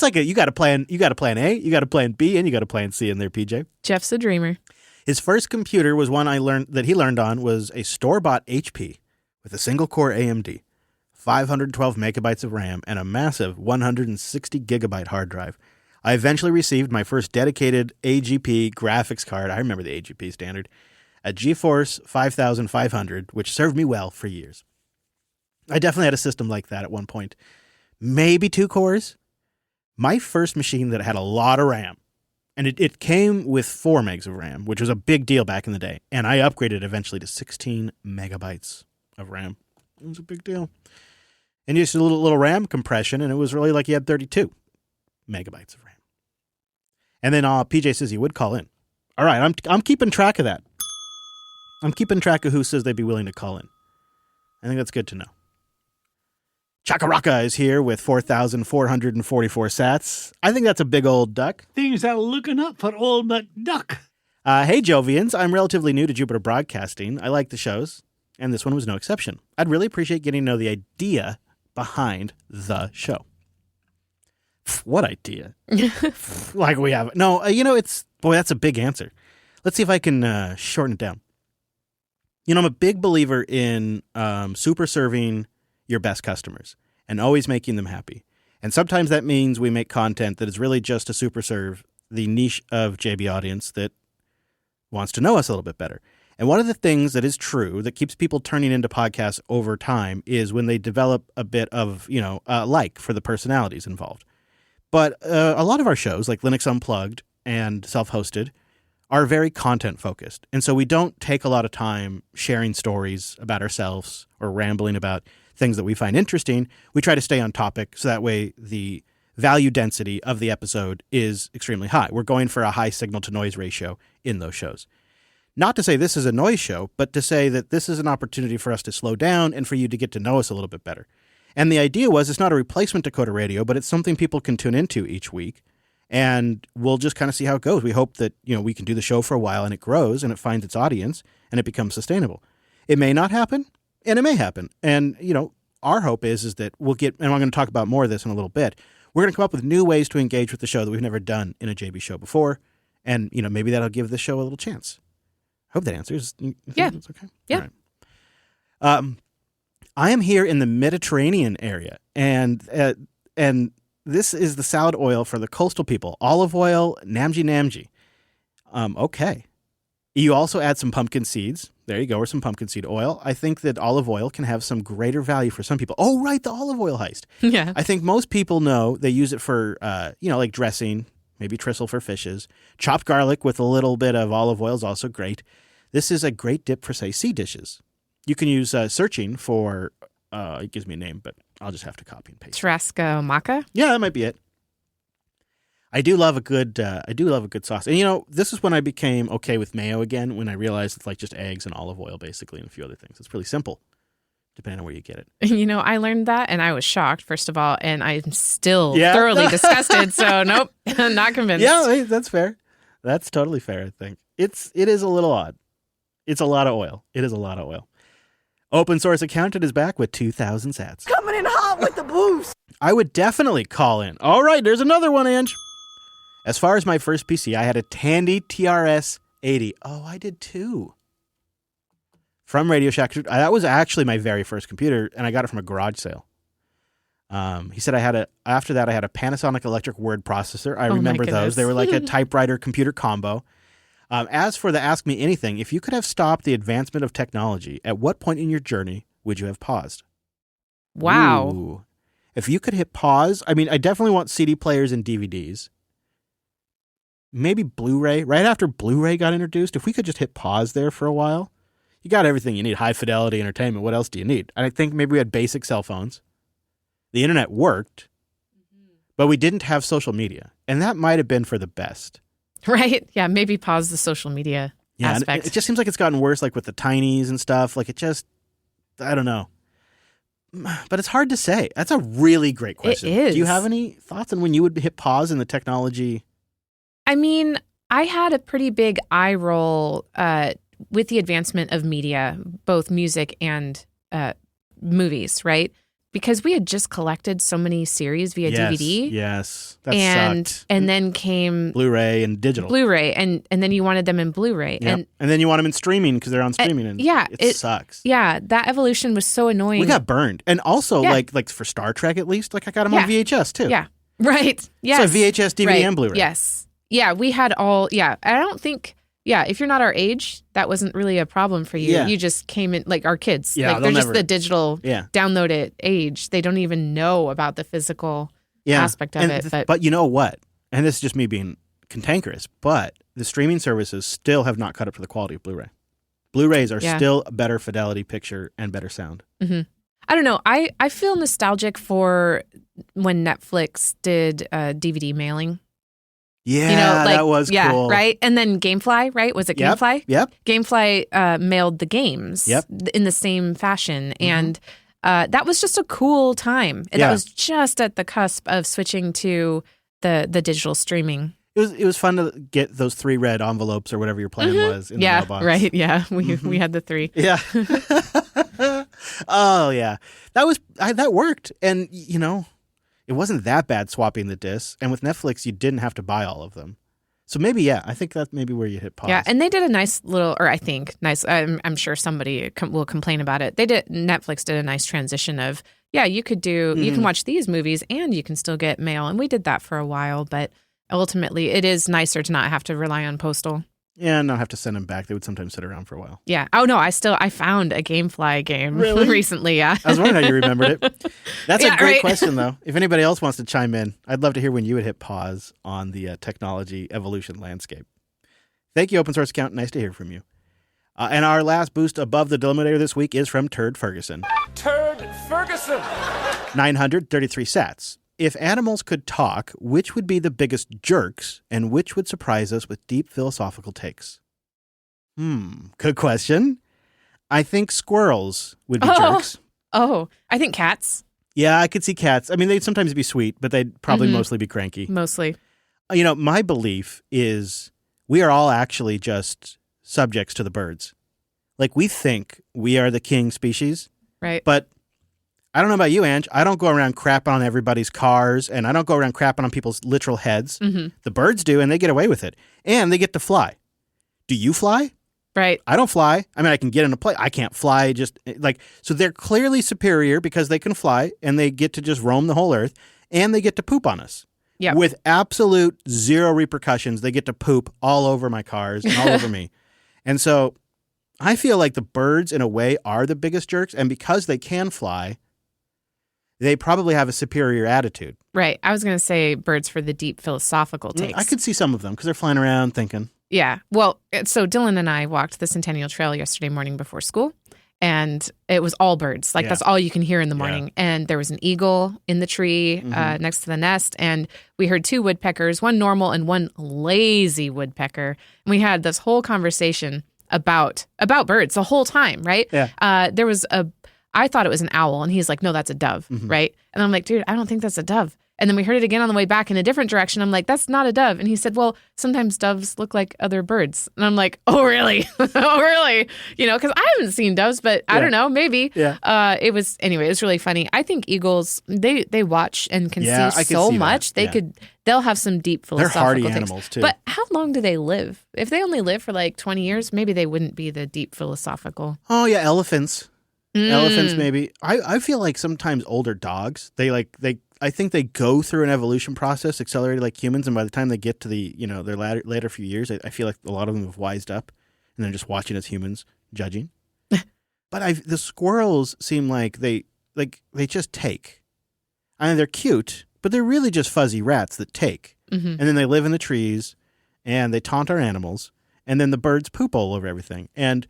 like you got a plan. You got a plan A, you got a plan B, and you got a plan C in there, PJ.
Jeff's a dreamer.
His first computer was one he learned on was a store-bought HP with a single-core AMD, 512 megabytes of RAM, and a massive 160 gigabyte hard drive. I eventually received my first dedicated AGP graphics card. I remember the AGP standard. A GeForce 5500, which served me well for years. I definitely had a system like that at one point. Maybe 2 cores. My first machine that had a lot of RAM, and it came with 4 megs of RAM, which was a big deal back in the day. And I upgraded eventually to 16 megabytes of RAM. It was a big deal. And you used a little RAM compression, and it was really like you had 32 megabytes of RAM. And then PJ says he would call in. All right, I'm keeping track of that. I'm keeping track of who says they'd be willing to call in. I think that's good to know. Chakaraka is here with 4,444 sats. I think that's a big old duck.
Things are looking up for old McDuck.
Hey, Jovians. I'm relatively new to Jupiter Broadcasting. I like the shows, and this one was no exception. I'd really appreciate getting to know the idea behind the show. What idea? Like we have. No, that's a big answer. Let's see if I can shorten it down. I'm a big believer in super serving your best customers and always making them happy. And sometimes that means we make content that is really just to super serve the niche of JB audience that wants to know us a little bit better. And one of the things that is true that keeps people turning into podcasts over time is when they develop a bit of, like for the personalities involved. But a lot of our shows, like Linux Unplugged and Self-Hosted, are very content-focused. And so we don't take a lot of time sharing stories about ourselves or rambling about things that we find interesting. We try to stay on topic so that way the value density of the episode is extremely high. We're going for a high signal-to-noise ratio in those shows. Not to say this is a noise show, but to say that this is an opportunity for us to slow down and for you to get to know us a little bit better. And the idea was it's not a replacement to Coda Radio, but it's something people can tune into each week. And we'll just kind of see how it goes. We hope that, we can do the show for a while and it grows and it finds its audience and it becomes sustainable. It may not happen and it may happen. And, our hope is that we'll get, and I'm going to talk about more of this in a little bit. We're going to come up with new ways to engage with the show that we've never done in a JB show before. And, maybe that'll give the show a little chance. I hope that answers.
Yeah.
That's okay.
Yeah.
All right. I am here in the Mediterranean area, and this is the salad oil for the coastal people. Olive oil, namji. Okay. You also add some pumpkin seeds. There you go, or some pumpkin seed oil. I think that olive oil can have some greater value for some people. Oh, right, the olive oil heist.
Yeah.
I think most people know they use it for, like dressing, maybe tristle for fishes. Chopped garlic with a little bit of olive oil is also great. This is a great dip for, say, sea dishes. You can use searching for, it gives me a name, but I'll just have to copy and paste.
Tarasca maca?
Yeah, that might be it. I do love a good sauce. And this is when I became okay with mayo again, when I realized it's like just eggs and olive oil basically and a few other things. It's really simple, depending on where you get it.
I learned that and I was shocked, first of all, and I'm still thoroughly disgusted. So nope, not convinced.
Yeah, that's fair. That's totally fair, I think. It is a little odd. It's a lot of oil. It is a lot of oil. Open Source Accountant is back with 2,000 sats.
Coming in hot with the boost.
I would definitely call in. All right, there's another one, Ange. As far as my first PC, I had a Tandy TRS-80. Oh, I did too. From Radio Shack. That was actually my very first computer, and I got it from a garage sale. He said after that I had a Panasonic electric word processor. I remember those. They were like a typewriter computer combo. As for the Ask Me Anything, if you could have stopped the advancement of technology, at what point in your journey would you have paused?
Wow.
Ooh. If you could hit pause, I definitely want CD players and DVDs. Maybe Blu-ray. Right after Blu-ray got introduced, if we could just hit pause there for a while, you got everything you need. High fidelity entertainment. What else do you need? And I think maybe we had basic cell phones. The internet worked, but we didn't have social media. And that might have been for the best.
Right? Yeah, maybe pause the social media aspect.
It just seems like it's gotten worse, like with the tinies and stuff. Like I don't know. But it's hard to say. That's a really great question.
It is.
Do you have any thoughts on when you would hit pause in the technology?
I had a pretty big eye roll with the advancement of media, both music and movies, right? Because we had just collected so many series via DVD.
Yes, that sucked.
And then came
Blu-ray and digital.
Blu-ray, and then you wanted them in Blu-ray.
Yep. And then you want them in streaming because they're on streaming. And it sucks.
Yeah, that evolution was so annoying.
We got burned. And also, like for Star Trek at least, like I got them on VHS too.
Yeah, right. Yes.
So VHS, DVD, and Blu-ray.
Yes. Yeah, we had all, I don't think, if you're not our age, that wasn't really a problem for you.
Yeah.
You just came in, like our kids.
Yeah,
they're just the digital download it age. They don't even know about the physical aspect of it.
But you know what? And this is just me being cantankerous, but the streaming services still have not caught up to the quality of Blu-ray. Blu-rays are still a better fidelity picture and better sound.
Mm-hmm. I don't know. I feel nostalgic for when Netflix did DVD mailing.
Yeah, that was cool.
Right? And then Gamefly, right? Was it Gamefly?
Yep.
Gamefly mailed the games in the same fashion. Mm-hmm. And that was just a cool time. And that was just at the cusp of switching to the digital streaming.
It was fun to get those 3 red envelopes or whatever your plan was in the mailbox.
Right. Yeah, we had the 3.
Yeah. Oh yeah, that worked, and it wasn't that bad swapping the discs. And with Netflix, you didn't have to buy all of them. So maybe I think that's maybe where you hit pause.
Yeah, and they did a nice little, or I think nice. I'm sure somebody will complain about it. Netflix did a nice transition of you could do you can watch these movies and you can still get mail, and we did that for a while, but. Ultimately, it is nicer to not have to rely on postal.
Yeah, and not have to send them back. They would sometimes sit around for a while.
Yeah. Oh, no, I found a Gamefly game recently, yeah.
I was wondering how you remembered it. That's a great question, though. If anybody else wants to chime in, I'd love to hear when you would hit pause on the technology evolution landscape. Thank you, Open Source Account. Nice to hear from you. And our last boost above the delimiter this week is from Turd Ferguson.
Turd Ferguson!
933 sats. If animals could talk, which would be the biggest jerks and which would surprise us with deep philosophical takes? Good question. I think squirrels would be jerks.
Oh, I think cats.
Yeah, I could see cats. They'd sometimes be sweet, but they'd probably mostly be cranky.
Mostly.
My belief is we are all actually just subjects to the birds. Like, we think we are the king species.
Right.
But I don't know about you, Ange. I don't go around crapping on everybody's cars, and I don't go around crapping on people's literal heads. Mm-hmm. The birds do, and they get away with it. And they get to fly. Do you fly?
Right.
I don't fly. I mean, I can get in a plane. I can't fly. So they're clearly superior because they can fly and they get to just roam the whole earth and they get to poop on us.
Yeah.
With absolute zero repercussions. They get to poop all over my cars and all over me. And so I feel like the birds in a way are the biggest jerks. And because they can fly, they probably have a superior attitude.
Right. I was going to say birds for the deep philosophical takes.
I could see some of them because they're flying around thinking.
Yeah. Well, so Dylan and I walked the Centennial Trail yesterday morning before school, and it was all birds. Like, that's all you can hear in the morning. Yeah. And there was an eagle in the tree next to the nest, and we heard 2 woodpeckers, one normal and one lazy woodpecker. And we had this whole conversation about birds the whole time, right?
Yeah.
I thought it was an owl, and he's like, no, that's a dove, right? And I'm like, dude, I don't think that's a dove. And then we heard it again on the way back in a different direction. I'm like, that's not a dove. And he said, well, sometimes doves look like other birds. And I'm like, oh, really? Oh, really? Because I haven't seen doves, but I don't know, maybe.
Yeah.
It was really funny. I think eagles, they watch and can see so much. They'll have some deep philosophical
They're hardy
things.
animals, too.
But how long do they live? If they only live for like 20 years, maybe they wouldn't be the deep philosophical.
Oh, yeah, elephants. Elephants, maybe. I feel like sometimes older dogs, I think they go through an evolution process accelerated like humans, and by the time they get to their later few years, I feel like a lot of them have wised up, and they're just watching as humans, judging. But the squirrels seem like they just take. I mean, they're cute, but they're really just fuzzy rats that take. Mm-hmm. And then they live in the trees, and they taunt our animals, and then the birds poop all over everything. And,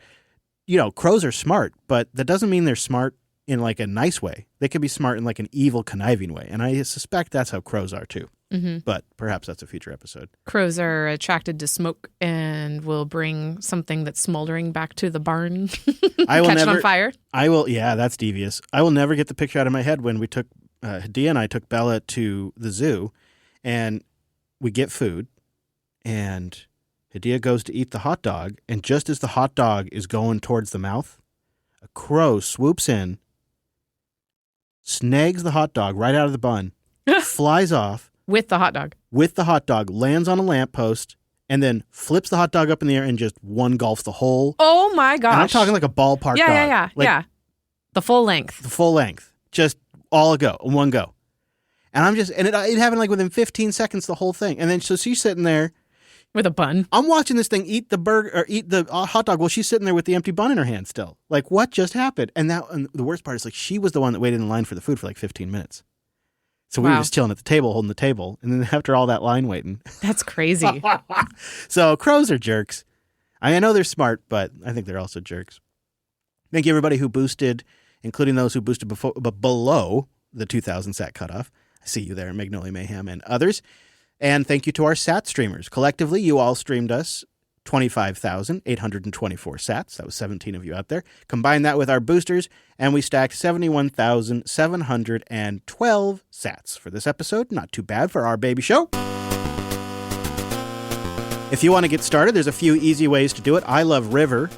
crows are smart, but that doesn't mean they're smart in like a nice way. They could be smart in like an evil, conniving way. And I suspect that's how crows are too. Mm-hmm. But perhaps that's a future episode.
Crows are attracted to smoke and will bring something that's smoldering back to the barn. Catch it on fire.
Yeah, that's devious. I will never get the picture out of my head when we took, Hadia and I took Bella to the zoo, and we get food, and Hadia goes to eat the hot dog, and just as the hot dog is going towards the mouth, a crow swoops in, snags the hot dog right out of the bun, flies off.
With the hot dog.
Lands on a lamppost, and then flips the hot dog up in the air and just one golfs the whole.
Oh my gosh.
And I'm talking like a ballpark dog.
Yeah. The full length. Just all one go. And it happened like within 15 seconds, the whole thing. And then so she's sitting there. With a bun.
I'm watching this thing eat the burger or eat the hot dog while she's sitting there with the empty bun in her hand still. Like, what just happened? And the worst part is, like, she was the one that waited in line for the food for like 15 minutes. So we were just chilling at the table, holding the table. And then after all that line waiting.
That's crazy.
So crows are jerks. I know they're smart, but I think they're also jerks. Thank you, everybody who boosted, including those who boosted below the 2,000 sat cutoff. I see you there, Magnolia Mayhem and others. And thank you to our sat streamers. Collectively, you all streamed us 25,824 sats. That was 17 of you out there. Combine that with our boosters, and we stacked 71,712 sats for this episode. Not too bad for our baby show. If you want to get started, there's a few easy ways to do it. I love River,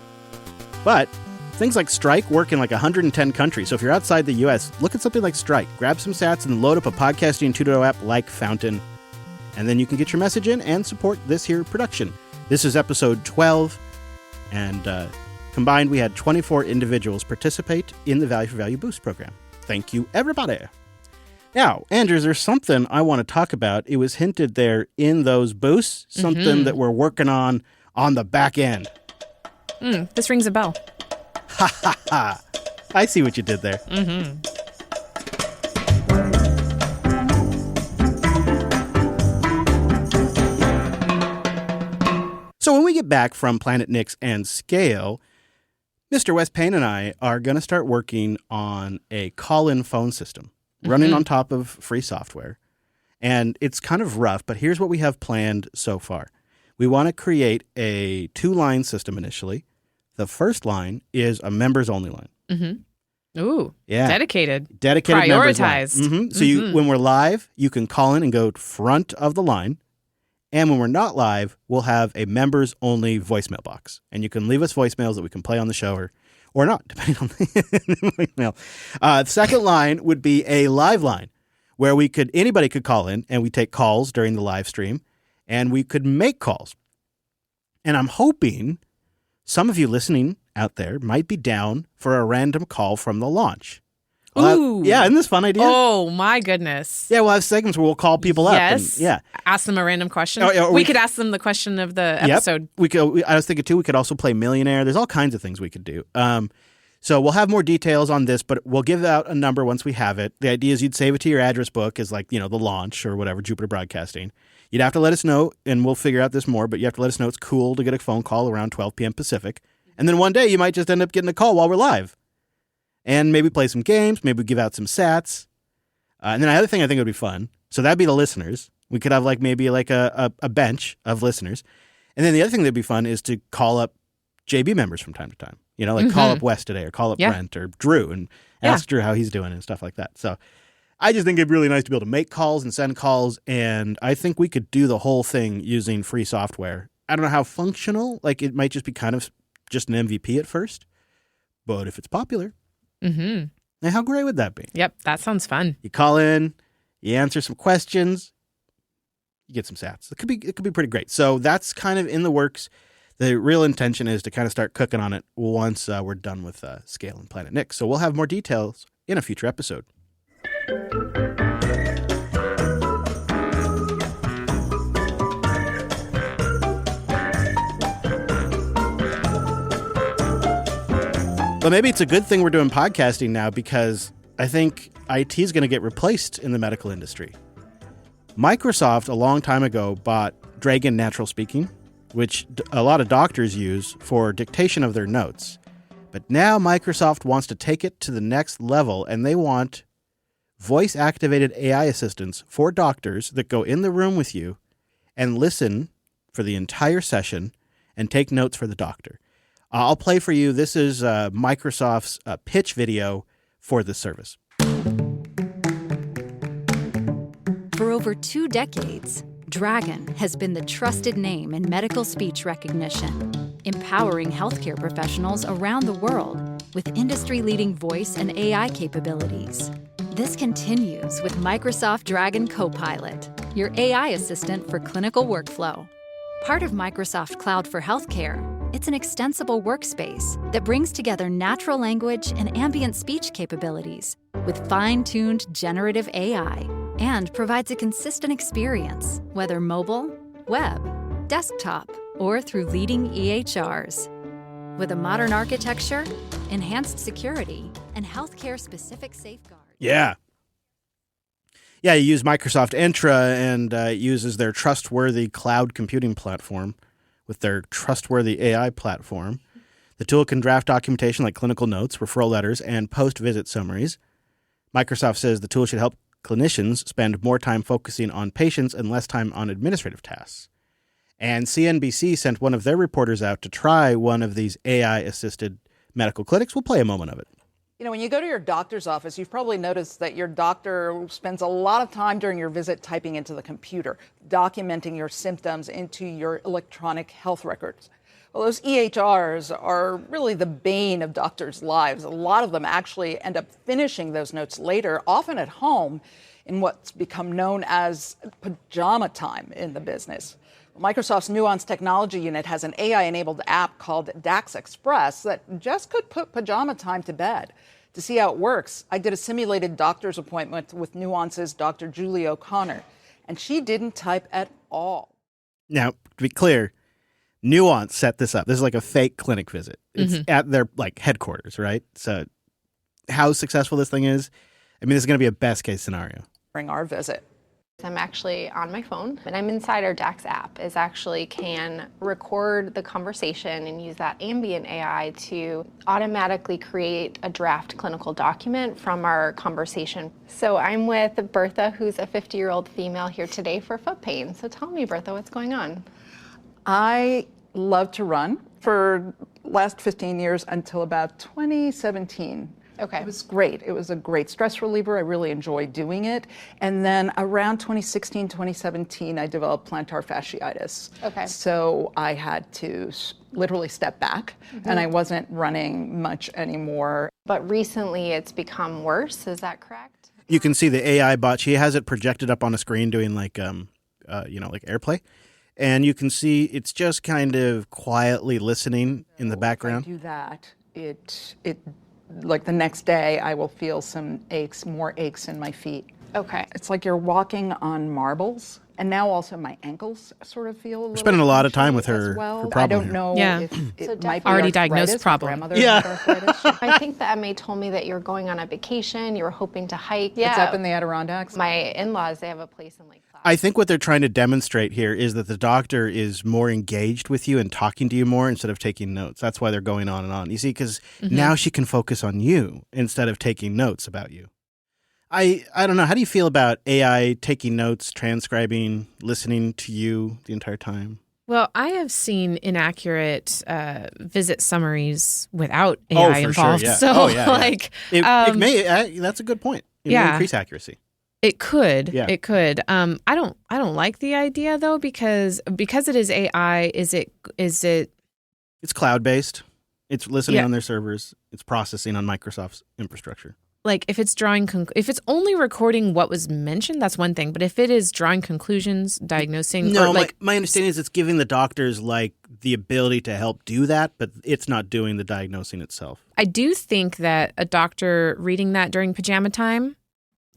but things like Strike work in like 110 countries. So if you're outside the U.S., look at something like Strike. Grab some sats and load up a Podcasting 2.0 app like Fountain. And then you can get your message in and support this here production. This is episode 12, and combined we had 24 individuals participate in the Value for Value Boost program. Thank you, everybody. Now, Andrews, there's something I want to talk about. It was hinted there in those boosts, something that we're working on the back end.
This rings a bell.
Ha, ha, ha. I see what you did there.
Mm-hmm.
So when we get back from Planet Nix and Scale, Mr. Wes Payne and I are going to start working on a call-in phone system running on top of free software. And it's kind of rough, but here's what we have planned so far. We want to create a 2-line system initially. The first line is a members-only line.
Mm-hmm. Ooh,
yeah.
Dedicated
Prioritized.
Members line.
So when we're live, you can call in and go front of the line. And when we're not live, we'll have a members-only voicemail box. And you can leave us voicemails that we can play on the show or not, depending on the voicemail. The second line would be a live line where anybody could call in, and we take calls during the live stream, and we could make calls. And I'm hoping some of you listening out there might be down for a random call from the launch.
Ooh.
Yeah, isn't this a fun idea?
Oh, my goodness.
Yeah, we'll have segments where we'll call people up.
Yes.
And, yeah.
Ask them a random question.
Or
we could ask them the question of the episode.
I was thinking, too, we could also play Millionaire. There's all kinds of things we could do. So we'll have more details on this, but we'll give out a number once we have it. The idea is you'd save it to your address book as like, the launch or whatever, Jupiter Broadcasting. You'd have to let us know, and we'll figure out this more, but you have to let us know it's cool to get a phone call around 12 p.m. Pacific. And then one day you might just end up getting a call while we're live. And maybe play some games, maybe give out some sats. And then another thing I think would be fun, so that'd be the listeners. We could have maybe a bench of listeners. And then the other thing that'd be fun is to call up JB members from time to time. Call up Wes today or call up Brent or Drew and ask Drew how he's doing and stuff like that. So I just think it'd be really nice to be able to make calls and send calls. And I think we could do the whole thing using free software. I don't know how functional. It might just be kind of just an MVP at first. But if it's popular, and how great would that be?
Yep, that sounds fun.
You call in, you answer some questions, you get some sats. It could be pretty great. So that's kind of in the works. The real intention is to kind of start cooking on it once we're done with Scale and Planet Nick. So we'll have more details in a future episode. But maybe it's a good thing we're doing podcasting now because I think IT is going to get replaced in the medical industry. Microsoft, a long time ago, bought Dragon Natural Speaking, which a lot of doctors use for dictation of their notes. But now Microsoft wants to take it to the next level, and they want voice-activated AI assistants for doctors that go in the room with you and listen for the entire session and take notes for the doctor. I'll play for you. This is Microsoft's pitch video for this service.
For over 2 decades, Dragon has been the trusted name in medical speech recognition, empowering healthcare professionals around the world with industry-leading voice and AI capabilities. This continues with Microsoft Dragon Copilot, your AI assistant for clinical workflow. Part of Microsoft Cloud for Healthcare, it's an extensible workspace that brings together natural language and ambient speech capabilities with fine-tuned generative AI and provides a consistent experience, whether mobile, web, desktop, or through leading EHRs. With a modern architecture, enhanced security, and healthcare-specific safeguards.
Yeah. Yeah, you use Microsoft Entra, and it uses their trustworthy cloud computing platform with their trustworthy AI platform. The tool can draft documentation like clinical notes, referral letters, and post-visit summaries. Microsoft says the tool should help clinicians spend more time focusing on patients and less time on administrative tasks. And CNBC sent one of their reporters out to try one of these AI-assisted medical clinics. We'll play a moment of it.
When you go to your doctor's office, you've probably noticed that your doctor spends a lot of time during your visit typing into the computer, documenting your symptoms into your electronic health records. Well, those EHRs are really the bane of doctors' lives. A lot of them actually end up finishing those notes later, often at home, in what's become known as pajama time in the business. Microsoft's Nuance Technology Unit has an AI-enabled app called DAX Express that just could put pajama time to bed. To see how it works, I did a simulated doctor's appointment with Nuance's Dr. Julie O'Connor, and she didn't type at all.
Now, to be clear, Nuance set this up. This is like a fake clinic visit. It's at their headquarters, right? So how successful this thing is, I mean, this is going to be a best-case scenario.
During our visit.
I'm actually on my phone, and I'm inside our DAX app. Is actually can record the conversation and use that ambient AI to automatically create a draft clinical document from our conversation. So I'm with Bertha, who's a 50-year-old female here today for foot pain. So tell me, Bertha, what's going on?
I love to run for last 15 years until about 2017.
Okay.
It was great. It was a great stress reliever. I really enjoyed doing it. And then around 2016, 2017, I developed plantar fasciitis.
Okay.
So I had to literally step back, and I wasn't running much anymore.
But recently it's become worse, is that correct?
You can see the AI bot. She has it projected up on a screen doing like AirPlay. and you can see it's just kind of quietly listening in the background.
If I do that, it like the next day I will feel some aches, more aches in my feet.
Okay.
It's like you're walking on marbles. And now also my ankles sort of feel a little.
We're spending a lot of time with her,
well.
her problem
I don't
here.
know
Yeah.
if it
So
might be
already
arthritis.
diagnosed
My
problem.
grandmother
Yeah.
had arthritis.
I think the MA told me that you're going on a vacation, you were hoping to hike.
It's up in the Adirondacks.
My in-laws, they have a place in Lake Placid.
I think what they're trying to demonstrate here is that the doctor is more engaged with you and talking to you more instead of taking notes. That's why they're going on and on. You see, because now she can focus on you instead of taking notes about you. I don't know. How do you feel about AI taking notes, transcribing, listening to you the entire time?
Well, I have seen inaccurate visit summaries without AI
Oh, for
involved.
sure, yeah.
So,
Oh, yeah, yeah.
like,
It may. That's a good point. It may
Yeah.
increase accuracy.
it could.
Yeah.
It could. I don't like the idea though because it is AI. Is it?
It's cloud-based. It's listening
Yeah.
on their servers. It's processing on Microsoft's infrastructure.
Like if it's drawing, if it's only recording what was mentioned, that's one thing. But if it is drawing conclusions, diagnosing,
No,
or like
my understanding is it's giving the doctors like the ability to help do that, but it's not doing the diagnosing itself.
I do think that a doctor reading that during pajama time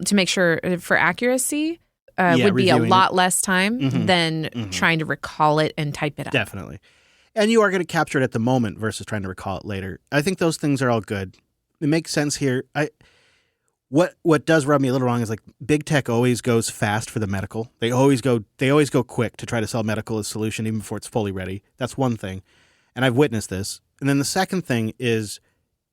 to make sure for accuracy would be a
reviewing
lot less time
Mhm.
than
Mhm.
trying to recall it and type it up.
Definitely. And you are going to capture it at the moment versus trying to recall it later. I think those things are all good. It makes sense here. What does rub me a little wrong is like big tech always goes fast for the medical. They always go quick to try to sell medical as a solution even before it's fully ready. That's one thing. And I've witnessed this. And then the second thing is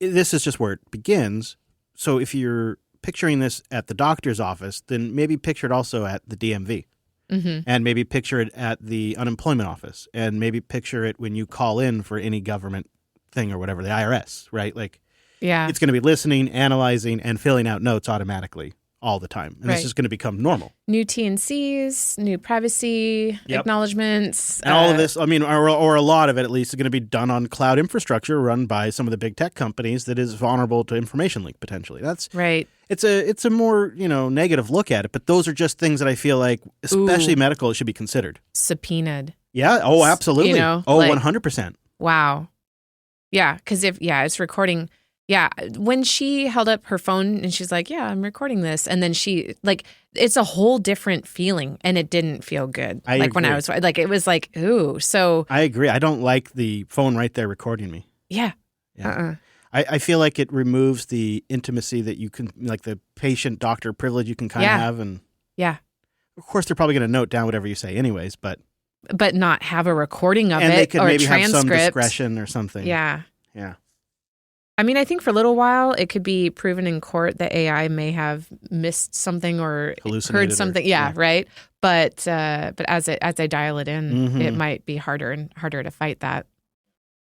this is just where it begins. So if you're picturing this at the doctor's office, then maybe picture it also at the DMV.
Mm-hmm.
And maybe picture it at the unemployment office, and maybe picture it when you call in for any government thing or whatever, the IRS, right? Like,
Yeah.
it's going to be listening, analyzing, and filling out notes automatically all the time. And
Right.
this is going to become normal.
New T&Cs, new privacy
Yep.
acknowledgments.
And all of this, I mean, or a lot of it at least, is going to be done on cloud infrastructure run by some of the big tech companies that is vulnerable to information leak potentially. That's
Right.
It's a more, negative look at it, but those are just things that I feel like, especially medical, it should be considered.
Subpoenaed.
Yeah. Oh, absolutely.
like,
100%.
Wow. Yeah. Because it's recording. Yeah. When she held up her phone and she's like, yeah, I'm recording this. And then it's a whole different feeling and it didn't feel good.
I
when I
agree.
was like, it was like, ooh. So
I agree. I don't like the phone right there recording me.
yeah.
Yeah. I feel like it removes the intimacy that you can, like the patient-doctor privilege you can kind of
Yeah.
have. And
Yeah.
of course, they're probably going to note down whatever you say anyways, but
Not have a recording of
and
it
they could
or
maybe
a
have
transcript.
some discretion or something.
Yeah.
Yeah.
I mean, I think for a little while it could be proven in court that AI may have missed something or
Hallucinated
heard something.
or-
Yeah,
yeah.
right. But as I dial it in,
Mhm.
it might be harder and harder to fight that.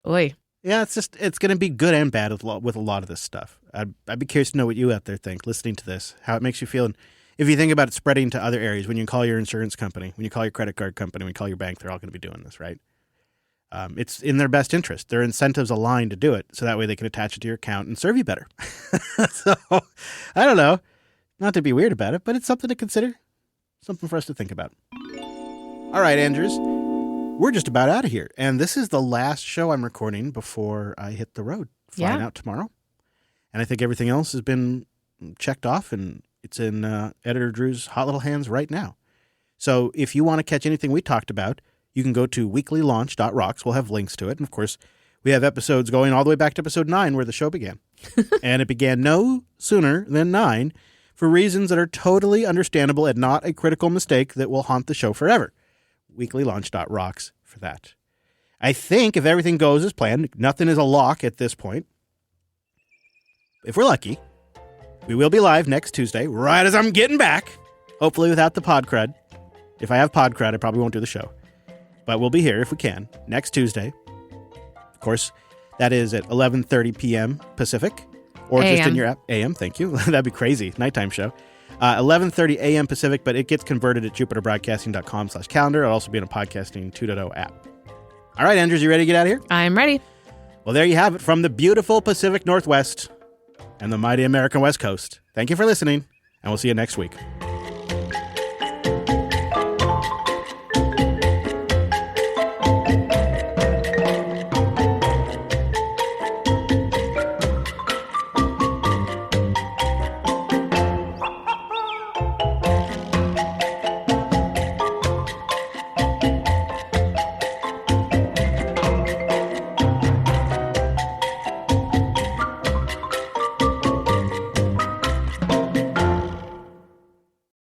Oy.
Yeah, it's going to be good and bad with a lot of this stuff. I'd be curious to know what you out there think, listening to this, how it makes you feel. And if you think about it spreading to other areas, when you call your insurance company, when you call your credit card company, when you call your bank, they're all going to be doing this, right? It's in their best interest. Their incentives align to do it, so that way they can attach it to your account and serve you better. So, I don't know. Not to be weird about it, but it's something to consider. Something for us to think about. All right, Andrews. We're just about out of here. And this is the last show I'm recording before I hit the road, flying out tomorrow. And I think everything else has been checked off, and it's in Editor Drew's hot little hands right now. So if you want to catch anything we talked about, you can go to weeklylaunch.rocks. We'll have links to it. And, of course, we have episodes going all the way back to episode 9 where the show began. And it began no sooner than 9 for reasons that are totally understandable and not a critical mistake that will haunt the show forever. Weeklylaunch.rocks for that. I think if everything goes as planned, nothing is a lock at this point. If we're lucky, we will be live next Tuesday, right as I'm getting back. Hopefully without the pod crud. If I have pod crud, I probably won't do the show. But we'll be here if we can next Tuesday. Of course, that is at 11:30 p.m. Pacific. Or just in your app. AM, thank you. That'd be crazy. Nighttime show. 11:30 a.m. Pacific, but it gets converted at jupiterbroadcasting.com/calendar. It'll also be in a Podcasting 2.0 app. All right, Andrews, you ready to get out of here?
I'm ready.
Well, there you have it from the beautiful Pacific Northwest and the mighty American West Coast. Thank you for listening, and we'll see you next week.